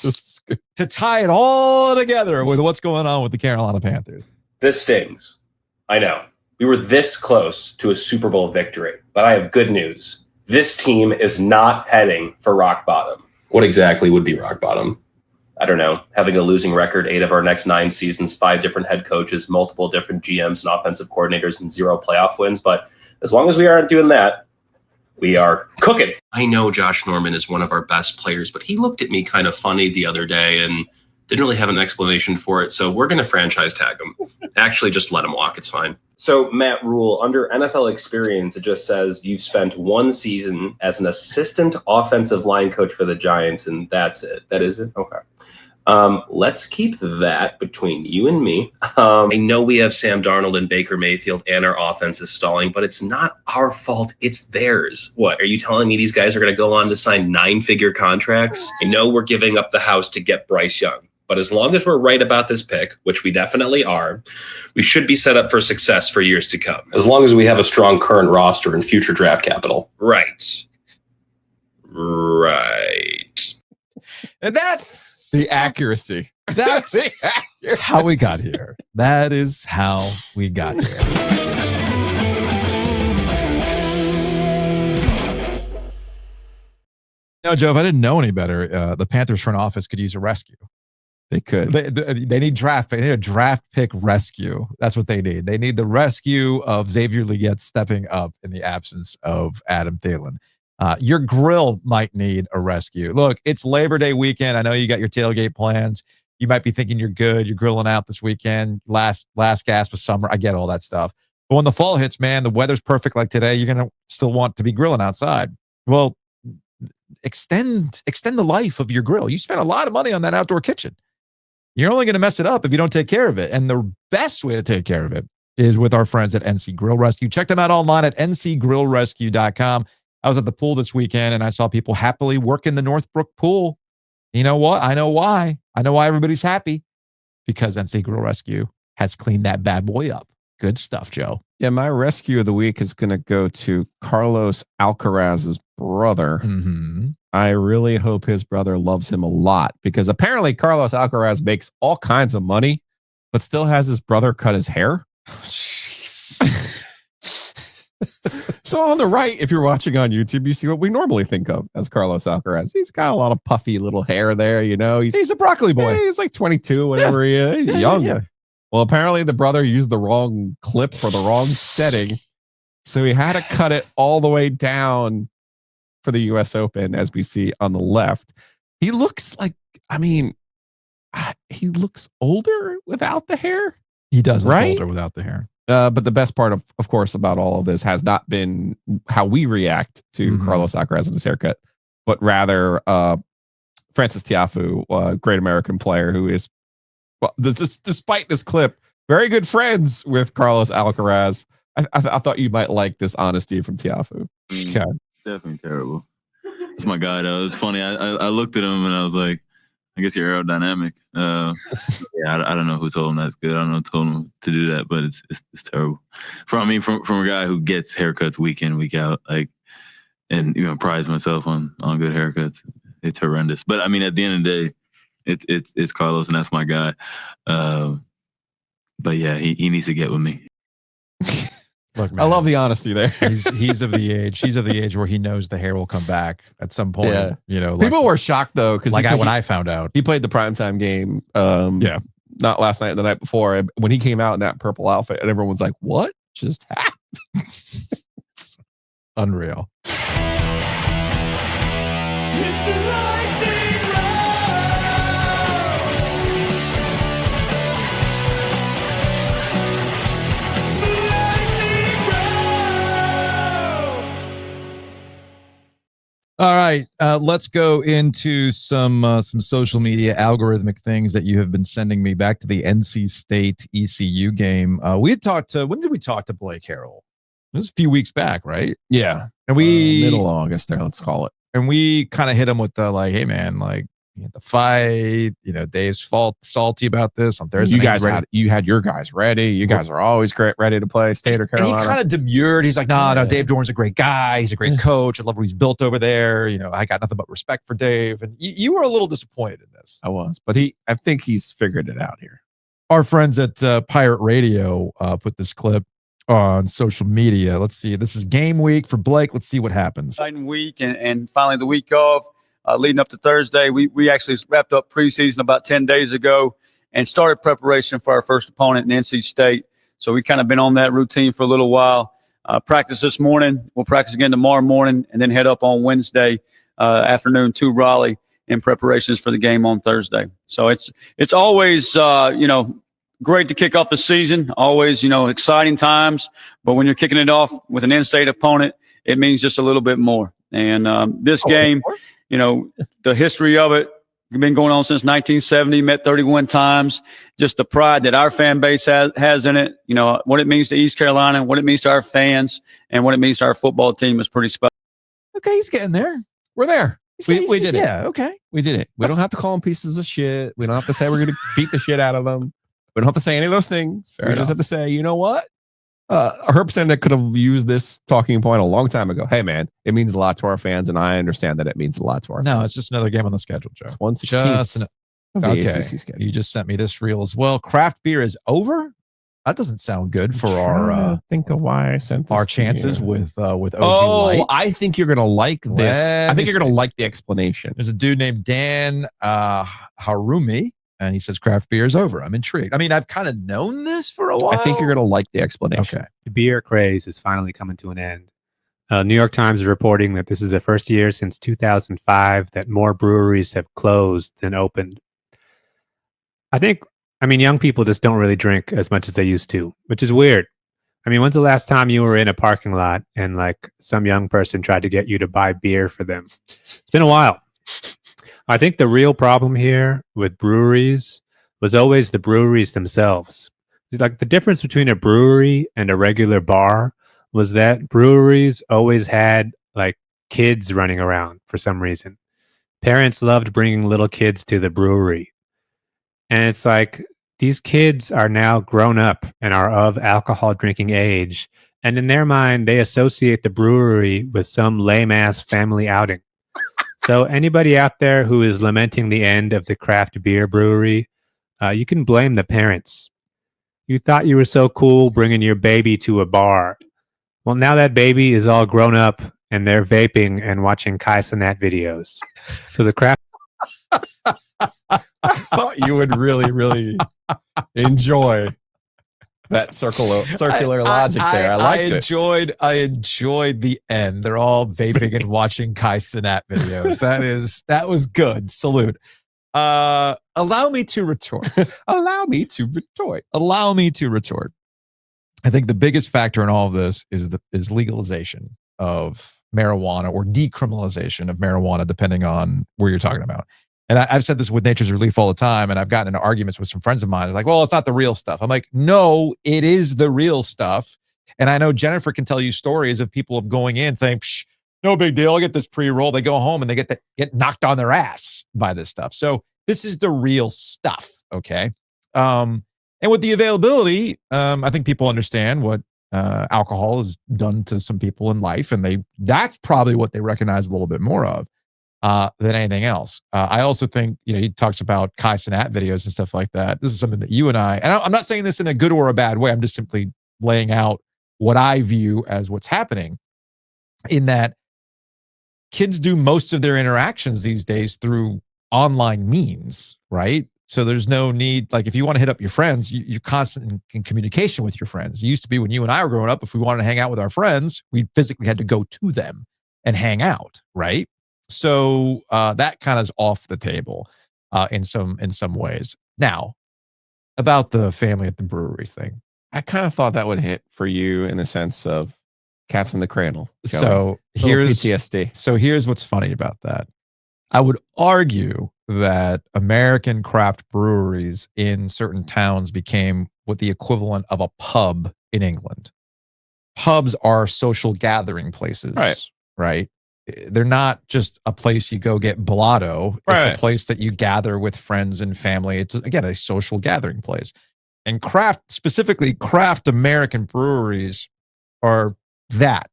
to tie it all together with what's going on with the Carolina Panthers. This stings. I know. We were this close to a Super Bowl victory, but I have good news. This team is not heading for rock bottom. What exactly would be rock bottom? I don't know. Having a losing record 8 of our next 9 seasons, 5 different head coaches, multiple different GMs and offensive coordinators, and 0 playoff wins. But as long as we aren't doing that, we are cooking. I know Josh Norman is one of our best players, but he looked at me kind of funny the other day and didn't really have an explanation for it. So we're going to franchise tag him. Actually, just let him walk. It's fine. So Matt Rule, under NFL experience, it just says you've spent 1 season as an assistant offensive line coach for the Giants, and that's it. That is it? Okay. Let's keep that between you and me. I know we have Sam Darnold and Baker Mayfield and our offense is stalling, but it's not our fault. It's theirs. What, are you telling me these guys are going to go on to sign 9-figure contracts? I know we're giving up the house to get Bryce Young, but as long as we're right about this pick, which we definitely are, we should be set up for success for years to come. As long as we have a strong current roster and future draft capital. Right. And that's the accuracy. That's how we got here. That is how we got here. No, Joe, if I didn't know any better, the Panthers front office could use a rescue. They could. They need draft pick. They need a draft pick rescue. That's what they need. They need the rescue of Xavier Legette stepping up in the absence of Adam Thielen. Your grill might need a rescue. Look, it's Labor Day weekend. I know you got your tailgate plans. You might be thinking you're good. You're grilling out this weekend. Last gasp of summer. I get all that stuff. But when the fall hits, man, the weather's perfect like today. You're going to still want to be grilling outside. Well, extend the life of your grill. You spent a lot of money on that outdoor kitchen. You're only going to mess it up if you don't take care of it. And the best way to take care of it is with our friends at NC Grill Rescue. Check them out online at ncgrillrescue.com. I was at the pool this weekend and I saw people happily working the Northbrook pool. You know what? I know why. I know why everybody's happy. Because NC Grill Rescue has cleaned that bad boy up. Good stuff, Joe. Yeah, my rescue of the week is going to go to Carlos Alcaraz's brother. Mm-hmm. I really hope his brother loves him a lot, because apparently Carlos Alcaraz makes all kinds of money, but still has his brother cut his hair. So on the right, if you're watching on YouTube, you see what we normally think of as Carlos Alcaraz. He's got a lot of puffy little hair there, you know. He's a broccoli boy. He's like 22, whatever he is. He's young. Yeah. Well, apparently the brother used the wrong clip for the wrong setting, so he had to cut it all the way down for the U.S. Open, as we see on the left. He looks like, he looks older without the hair. He does look right? older without the hair. But the best part, of course, about all of this has not been how we react to Carlos Alcaraz and his haircut, but rather Francis Tiafoe, a great American player who is, well, despite this clip, very good friends with Carlos Alcaraz. I thought you might like this honesty from Tiafoe. Okay. Definitely terrible. That's my guy, though. It's funny. I looked at him and I was like, I guess you're aerodynamic. Yeah, I don't know who told him that's good. I don't know who told him to do that, but it's terrible. From a guy who gets haircuts week in, week out, like, and prides myself on good haircuts. It's horrendous. But I mean, at the end of the day, it's Carlos, and that's my guy. But yeah, he needs to get with me. Look, man, I love the honesty there. He's of the age. He's of the age where he knows the hair will come back at some point. Yeah. Like, people were shocked though, because when I found out he played the primetime game. Not last night, the night before, when he came out in that purple outfit, and everyone was like, "What just happened?" It's unreal. All right, let's go into some social media algorithmic things that you have been sending me. Back to the NC State ECU game. We had talked to, when did we talk to Blake Harrell? It was a few weeks back, right? Yeah, and we middle of August there, let's call it. And we kind of hit him with the like, hey man, like, you had the fight, Dave's salty about this on Thursday. You had your guys ready. You guys are always great, ready to play State or Carolina. And he kind of demurred. He's like, no, Dave Doran's a great guy. He's a great coach. I love what he's built over there. I got nothing but respect for Dave. And you were a little disappointed in this. I was, but I think he's figured it out here. Our friends at Pirate Radio put this clip on social media. Let's see. This is game week for Blake. Let's see what happens. Exciting week, and finally the week off. Leading up to Thursday, we actually wrapped up preseason about 10 days ago and started preparation for our first opponent in NC State. So we kind of been on that routine for a little while. Practice this morning. We'll practice again tomorrow morning and then head up on Wednesday afternoon to Raleigh in preparations for the game on Thursday. So it's always, great to kick off the season. Always, exciting times. But when you're kicking it off with an in-state opponent, it means just a little bit more. And this game, the history of it, we've been going on since 1970, met 31 times. Just the pride that our fan base has in it, what it means to East Carolina, what it means to our fans, and what it means to our football team is pretty special. Okay, he's getting there. We're there. We did it. Yeah, okay. We did it. We don't have to call them pieces of shit. We don't have to say we're going to beat the shit out of them. We don't have to say any of those things. We just have to say, you know what? Herb Sendek could have used this talking point a long time ago. Hey, man, it means a lot to our fans, and I understand that it means a lot to our fans. No, it's just another game on the schedule, Joe. It's 116. Okay, you just sent me this reel as well. Craft beer is over? That doesn't sound good for our think of why I sent this our chances with OG Light. Light. I think you're gonna like this. I think you're gonna like the explanation. There's a dude named Dan Harumi, and he says craft beer is over. I'm intrigued. I mean, I've kind of known this for a while. I think you're gonna like the explanation. Okay. The beer craze is finally coming to an end. New York Times is reporting that this is the first year since 2005 that more breweries have closed than opened. I mean, young people just don't really drink as much as they used to, which is weird. I mean, when's the last time you were in a parking lot and like some young person tried to get you to buy beer for them? It's been a while. I think the real problem here with breweries was always the breweries themselves. Like the difference between a brewery and a regular bar was that breweries always had like kids running around for some reason. Parents loved bringing little kids to the brewery. And it's like these kids are now grown up and are of alcohol drinking age. And in their mind, they associate the brewery with some lame ass family outing. So anybody out there who is lamenting the end of the craft beer brewery, you can blame the parents. You thought you were so cool bringing your baby to a bar. Well, now that baby is all grown up and they're vaping and watching Kai Cenat videos. So the craft. I thought you would really, really enjoy that circular logic there. I liked it. I enjoyed the end. They're all vaping and watching Kai Cenat videos. That was good. Salute. Allow me to retort. Allow me to retort. I think the biggest factor in all of this is legalization of marijuana or decriminalization of marijuana, depending on where you're talking about. And I've said this with Nature's Relief all the time, and I've gotten into arguments with some friends of mine. They're like, well, it's not the real stuff. I'm like, no, it is the real stuff. And I know Jennifer can tell you stories of people of going in saying, psh, no big deal, I'll get this pre-roll. They go home and they get knocked on their ass by this stuff. So this is the real stuff, okay? And with the availability, I think people understand what alcohol has done to some people in life, and that's probably what they recognize a little bit more of than anything else. I also think, he talks about Kai Cenat videos and stuff like that. This is something that you and I'm not saying this in a good or a bad way. I'm just simply laying out what I view as what's happening, in that kids do most of their interactions these days through online means, right? So there's no need, like if you want to hit up your friends, you're constant in communication with your friends. It used to be when you and I were growing up, if we wanted to hang out with our friends, we physically had to go to them and hang out, right? So that kind of is off the table in some ways. Now, about the family at the brewery thing, I kind of thought that would hit for you in the sense of cats in the cradle. So here's PTSD. So here's what's funny about that. I would argue that American craft breweries in certain towns became what the equivalent of a pub in England. Pubs are social gathering places, right? They're not just a place you go get blotto. It's a place that you gather with friends and family. It's, again, a social gathering place. And specifically craft American breweries are that.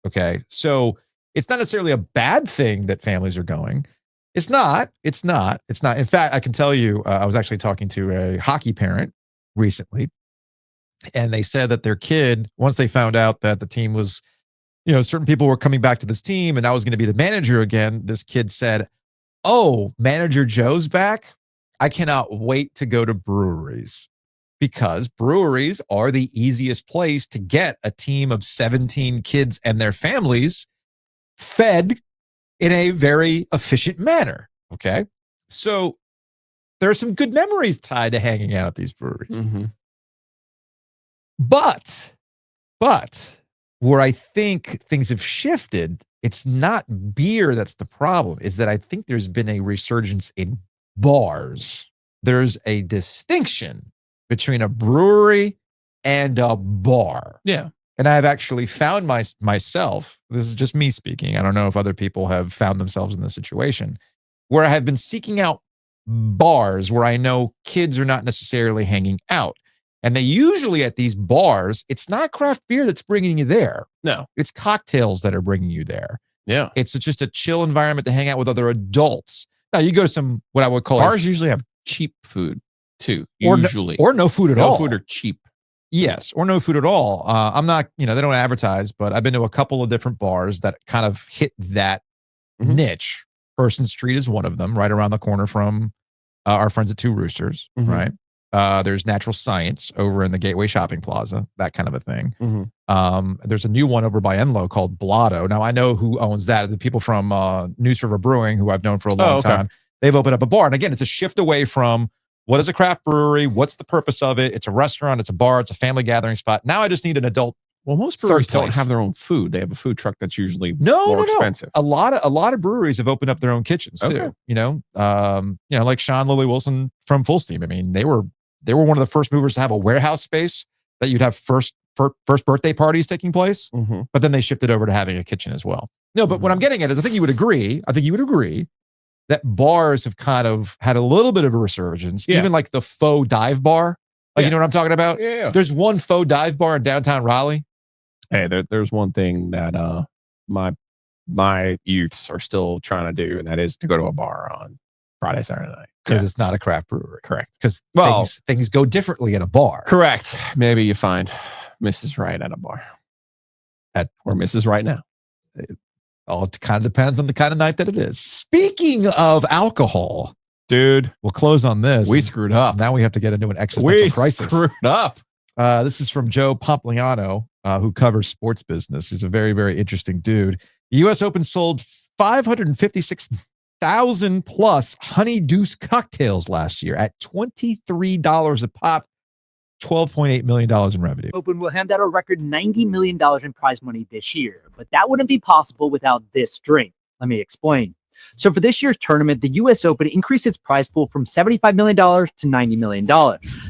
Okay. So it's not necessarily a bad thing that families are going. It's not. In fact, I can tell you, I was actually talking to a hockey parent recently, and they said that their kid, once they found out that the team was, certain people were coming back to this team and I was going to be the manager again, this kid said, "Oh, Manager Joe's back. I cannot wait to go to breweries." Because breweries are the easiest place to get a team of 17 kids and their families fed in a very efficient manner. Okay. So there are some good memories tied to hanging out at these breweries. Mm-hmm. But where I think things have shifted, it's not beer that's the problem. Is that I think there's been a resurgence in bars. There's a distinction between a brewery and a bar. Yeah. And I've actually found myself, this is just me speaking, I don't know if other people have found themselves in this situation, where I have been seeking out bars where I know kids are not necessarily hanging out. And they usually at these bars, it's not craft beer that's bringing you there. No. It's cocktails that are bringing you there. Yeah. It's just a chill environment to hang out with other adults. Now, you go to some, what I would call bars usually have cheap food too, or usually. No food at all. No food or cheap. Yes, or no food at all. I'm not, they don't advertise, but I've been to a couple of different bars that kind of hit that niche. Person Street is one of them, right around the corner from our friends at Two Roosters, right? There's Natural Science over in the Gateway Shopping Plaza, that kind of a thing. There's a new one over by Enloe called Blotto. Now, I know who owns that. The people from News River Brewing, who I've known for a long time. They've opened up a bar. And again, it's a shift away from what is a craft brewery? What's the purpose of it? It's a restaurant. It's a bar. It's a family gathering spot. Now I just need an adult. Well, most breweries don't have their own food. They have a food truck that's usually more expensive. A lot of breweries have opened up their own kitchens too. Like Sean Lily Wilson from Full Steam. I mean, they were one of the first movers to have a warehouse space that you'd have first birthday parties taking place. But then they shifted over to having a kitchen as well. No, but what I'm getting at is I think you would agree that bars have kind of had a little bit of a resurgence, even like the faux dive bar. Like, you know what I'm talking about? Yeah. There's one faux dive bar in downtown Raleigh. Hey, there's one thing that my my youths are still trying to do, and that is to go to a bar on Friday, Saturday night. Because it's not a craft brewery. Correct. Because Well, things go differently at a bar. Correct. Maybe you find Mrs. Right at a bar. Or Mrs. Right now. It all kind of depends on the kind of night that it is. Speaking of alcohol, dude, we'll close on this. We screwed up. Now we have to get into an existential crisis. We screwed up. This is from Joe Pompliano, who covers sports business. He's a very, very interesting dude. The U.S. Open sold 556,000 plus Honey Deuce cocktails last year at $23 a pop, $12.8 million in revenue. Open will hand out a record $90 million in prize money this year, but that wouldn't be possible without this drink. Let me explain. So for this year's tournament, the U.S. Open increased its prize pool from $75 million to $90 million.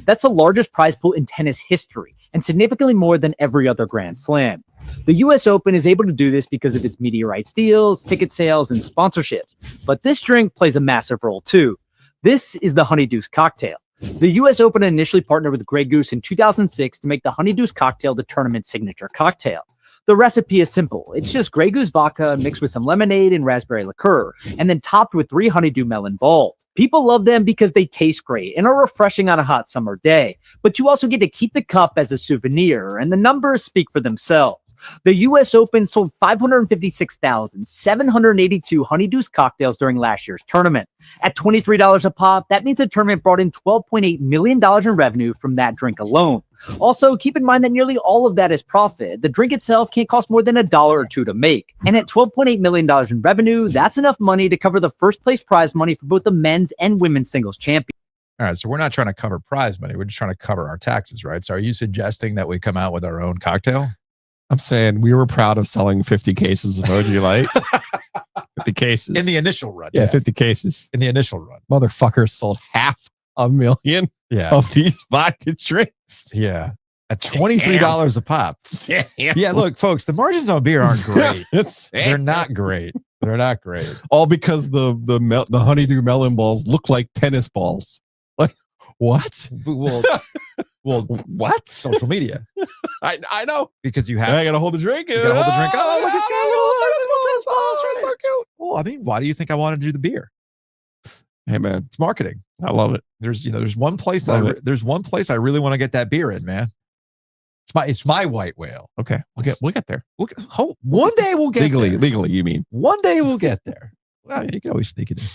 That's the largest prize pool in tennis history and significantly more than every other Grand Slam. The U.S. Open is able to do this because of its media rights deals, ticket sales, and sponsorships. But this drink plays a massive role too. This is the Honey Deuce cocktail. The U.S. Open initially partnered with Grey Goose in 2006 to make the Honey Deuce cocktail the tournament's signature cocktail. The recipe is simple. It's just Grey Goose vodka mixed with some lemonade and raspberry liqueur, and then topped with 3 honeydew melon balls. People love them because they taste great and are refreshing on a hot summer day. But you also get to keep the cup as a souvenir, and the numbers speak for themselves. The U.S. Open sold 556,782 Honey Deuce cocktails during last year's tournament. At $23 a pop, that means the tournament brought in $12.8 million in revenue from that drink alone. Also, keep in mind that nearly all of that is profit. The drink itself can't cost more than $1 or $2 to make. And at $12.8 million in revenue, that's enough money to cover the first place prize money for both the men's and women's singles champions. All right, so we're not trying to cover prize money. We're just trying to cover our taxes, right? So are you suggesting that we come out with our own cocktail? I'm saying we were proud of selling 50 cases of OG Light. 50 cases. In the initial run. Yeah, 50 cases. In the initial run. Motherfuckers sold 500,000 of these vodka drinks. Yeah. At $23 a pop. Damn. Yeah, look, folks, the margins on beer aren't great. They're not great. They're not great. All because the honeydew melon balls look like tennis balls. Like, what? Well, what? Social media. I know. Because you have. I got to hold the drink. You got to hold the drink. Oh, look, it's got little tennis balls. So cute. Well, I mean, why do you think I wanted to do the beer? Hey, man. It's marketing. I love it. There's one place I really want to get that beer in, man. It's my white whale. Okay. We'll get there. One day we'll get there. Legally, you mean? One day we'll get there. Well, you can always sneak it in.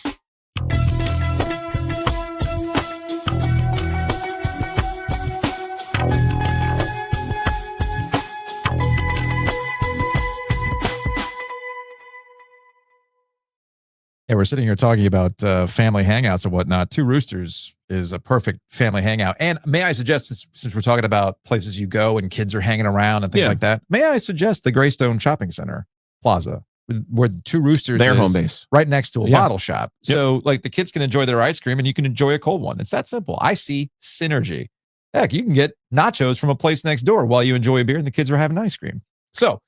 Yeah, we're sitting here talking about family hangouts and whatnot. Two Roosters is a perfect family hangout. And may I suggest, since we're talking about places you go and kids are hanging around and things like that, may I suggest the Greystone Shopping Center Plaza, where the Two Roosters their is home base, right next to a bottle shop. Yep. So like the kids can enjoy their ice cream and you can enjoy a cold one. It's that simple. I see synergy. Heck, you can get nachos from a place next door while you enjoy a beer and the kids are having ice cream. So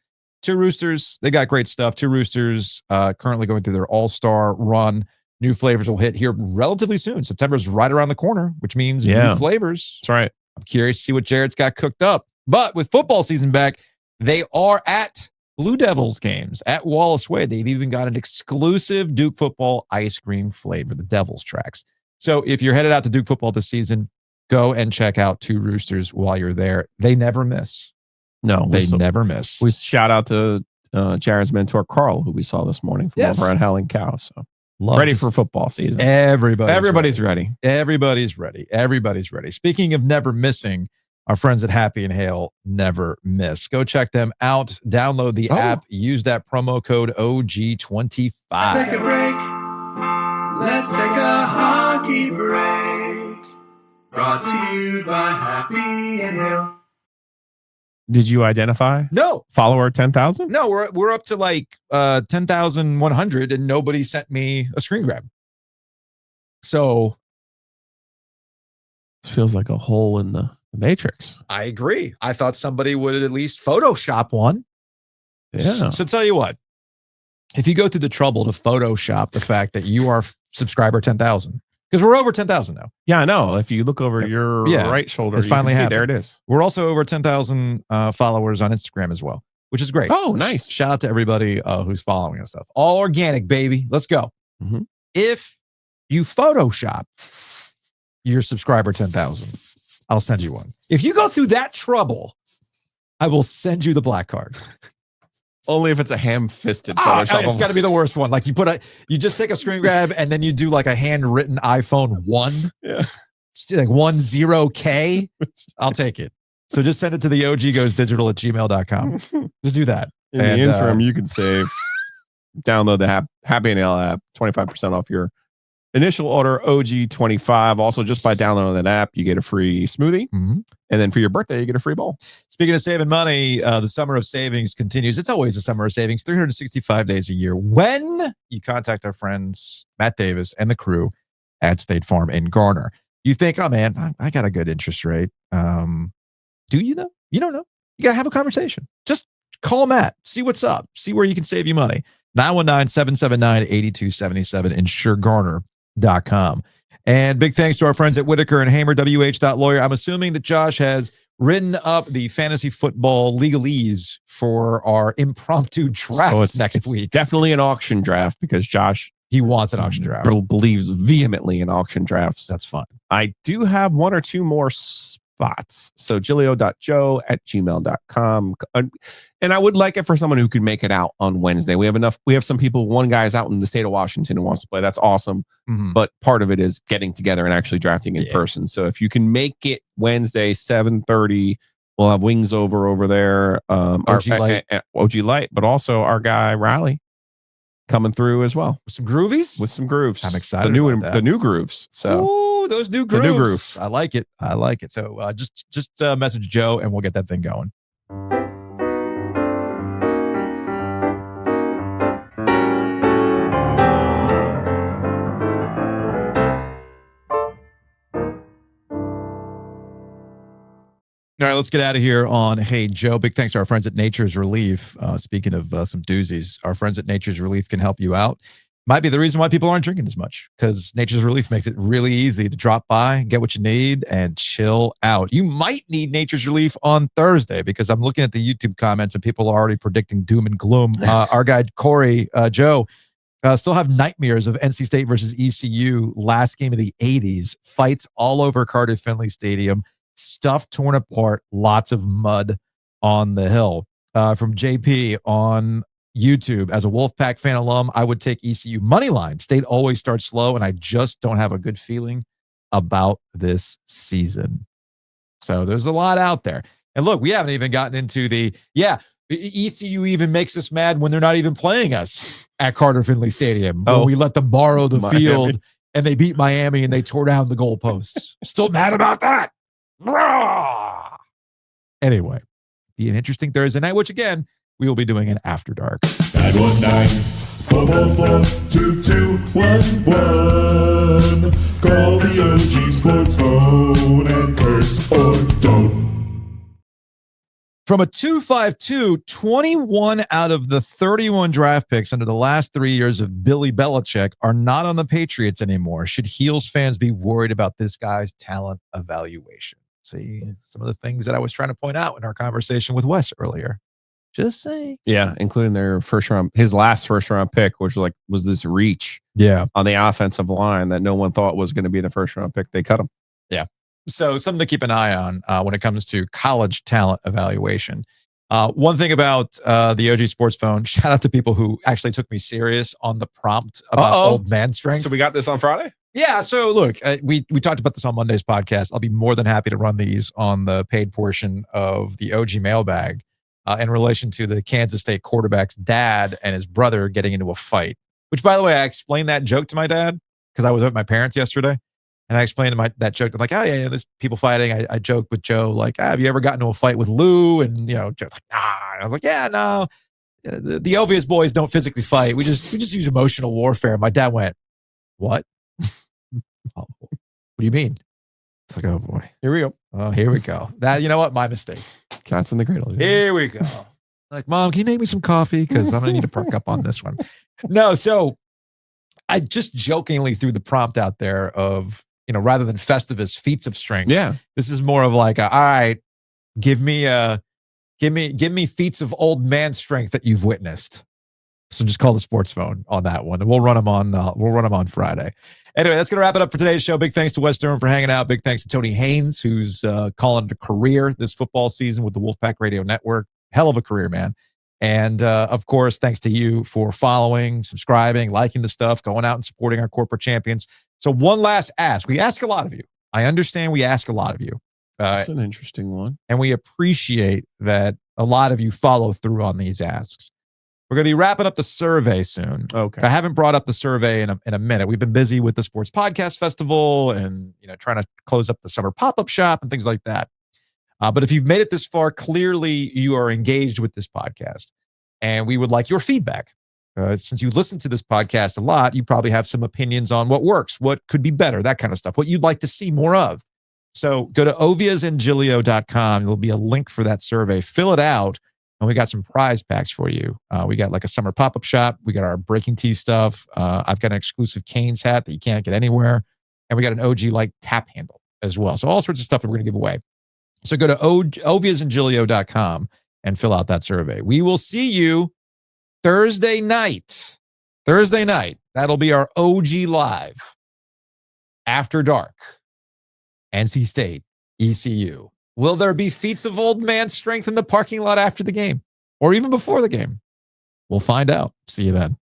Two Roosters, they got great stuff. Two Roosters currently going through their all-star run. New flavors will hit here relatively soon. September's right around the corner, which means new flavors. That's right. I'm curious to see what Jared's got cooked up. But with football season back, they are at Blue Devils games at Wallace Way. They've even got an exclusive Duke football ice cream flavor, the Devils Tracks. So if you're headed out to Duke football this season, go and check out Two Roosters while you're there. They never miss. No, they never miss. We shout out to Jared's mentor, Carl, who we saw this morning from over at Howling Cow. So ready for football season. Everybody's ready. Everybody's ready. Everybody's ready. Speaking of never missing, our friends at Happy and Hail never miss. Go check them out. Download the app. Use that promo code OG25. Let's take a break. Let's take a hockey break. Brought to you by Happy and Hail. Did you identify? No. Follower 10,000? No, we're up to like 10,100 and nobody sent me a screen grab. So feels like a hole in the matrix. I agree. I thought somebody would at least Photoshop one. Yeah. So tell you what, if you go through the trouble to Photoshop the fact that you are subscriber 10,000, because we're over 10,000 now. Yeah, I know. If you look over your right shoulder, it finally happened. There it is. We're also over 10,000 followers on Instagram as well. which is great. Oh, nice. Shout out to everybody who's following us stuff. All organic, baby. Let's go. Mm-hmm. If you Photoshop your subscriber 10,000, I'll send you one. If you go through that trouble, I will send you the black card. Only if it's a ham-fisted Photoshop. It's got to be the worst one. Like you just take a screen grab and then you do like a handwritten iPhone 1. Yeah. Like 10K. I'll take it. So just send it to the oggoesdigital@gmail.com. Just do that. In the interim, you can save. Download the Happy NL app, 25% off your initial order, OG25. Also, just by downloading that app, you get a free smoothie. Mm-hmm. And then for your birthday, you get a free bowl. Speaking of saving money, the summer of savings continues. It's always a summer of savings, 365 days a year. When you contact our friends, Matt Davis and the crew at State Farm in Garner. You think, oh man, I got a good interest rate. Do you though? You don't know. You got to have a conversation. Just call Matt. See what's up. See where you can save you money. 919-779-8277. InsureGarner.com. And big thanks to our friends at Whitaker and Hamer, WH.lawyer. I'm assuming that Josh has written up the fantasy football legalese for our impromptu draft next week. Definitely an auction draft because Josh, he wants an auction draft. Believes vehemently in auction drafts. That's fun. I do have one or two more spots. So giglio.joe@gmail.com. And I would like it for someone who can make it out on Wednesday. We have some people, one guy's out in the state of Washington who wants to play. That's awesome. Mm-hmm. But part of it is getting together and actually drafting in person. So if you can make it Wednesday, 7:30, we'll have wings over there. OG Light, but also our guy Riley coming through as well. With some groovies? With some grooves. I'm excited about that. The new grooves. So ooh, those new grooves. The new grooves. I like it. So just message Joe and we'll get that thing going. All right, let's get out of here on Hey Joe. Big thanks to our friends at Nature's Relief. Speaking of some doozies, our friends at Nature's Relief can help you out. Might be the reason why people aren't drinking as much, because Nature's Relief makes it really easy to drop by, get what you need, and chill out. You might need Nature's Relief on Thursday, because I'm looking at the YouTube comments and people are already predicting doom and gloom. Our guy Corey, Joe, still have nightmares of NC State versus ECU, last game of the 80s, fights all over Cardiff Finley Stadium, stuff torn apart, lots of mud on the hill. From JP on YouTube, as a Wolfpack fan alum, I would take ECU money line. State always starts slow, and I just don't have a good feeling about this season. So there's a lot out there. And look, we haven't even gotten into ECU even makes us mad when they're not even playing us at Carter Finley Stadium. When we let them borrow the field and they beat Miami and they tore down the goalposts. Still mad about that. Anyway, be an interesting Thursday night, which again, we will be doing an After Dark. 919-444-2211. Call the OG Sports phone and curse or don't. From a 252, 21 out of the 31 draft picks under the last 3 years of Billy Belichick are not on the Patriots anymore. Should Heels fans be worried about this guy's talent evaluation? See, some of the things that I was trying to point out in our conversation with Wes earlier. Just saying. Yeah, including his last first round pick, which was this reach on the offensive line that no one thought was going to be the first round pick. They cut him. Yeah. So something to keep an eye on when it comes to college talent evaluation. One thing about the OG Sports phone, shout out to people who actually took me serious on the prompt about old man strength. So we got this on Friday? Yeah. So look, we talked about this on Monday's podcast. I'll be more than happy to run these on the paid portion of the OG mailbag in relation to the Kansas State quarterback's dad and his brother getting into a fight, which, by the way, I explained that joke to my dad because I was with my parents yesterday. And I explained that joke. I'm like, oh, yeah, there's people fighting. I joked with Joe, like, have you ever gotten into a fight with Lou? And, Joe's like, nah. And I was like, yeah, no. The Ovies boys don't physically fight. We just use emotional warfare. My dad went, what? Oh, what do you mean? It's like, oh, boy. Here we go. Oh, here we go. That, you know what? My mistake. Cats in the cradle. Here we go. Like, Mom, can you make me some coffee? Because I'm going to need to perk up on this one. No, so I just jokingly threw the prompt out there of, rather than Festivus feats of strength. Yeah. This is more of like, all right, give me a Give me feats of old man strength that you've witnessed. So just call the sports phone on that one, and we'll run them on Friday. Anyway, that's going to wrap it up for today's show. Big thanks to Wes Durham for hanging out. Big thanks to Tony Haynes, who's calling it a career this football season with the Wolfpack Radio Network. Hell of a career, man. And, of course, thanks to you for following, subscribing, liking the stuff, going out and supporting our corporate champions. So one last ask. We ask a lot of you. I understand we ask a lot of you. That's an interesting one. And we appreciate that a lot of you follow through on these asks. We're going to be wrapping up the survey soon. Okay. I haven't brought up the survey in a minute. We've been busy with the Sports Podcast Festival and trying to close up the summer pop-up shop and things like that. But if you've made it this far, clearly you are engaged with this podcast, and we would like your feedback. Since you listen to this podcast a lot, you probably have some opinions on what works, what could be better, that kind of stuff, what you'd like to see more of. So go to oviesandgiglio.com. There'll be a link for that survey. Fill it out, and we got some prize packs for you. We got like a summer pop-up shop. We got our Breaking Tea stuff. I've got an exclusive Canes hat that you can't get anywhere. And we got an OG like tap handle as well. So all sorts of stuff that we're going to give away. So go to oviesandgiglio.com and fill out that survey. We will see you Thursday night. That'll be our OG Live. After dark. NC State, ECU. Will there be feats of old man strength in the parking lot after the game? Or even before the game? We'll find out. See you then.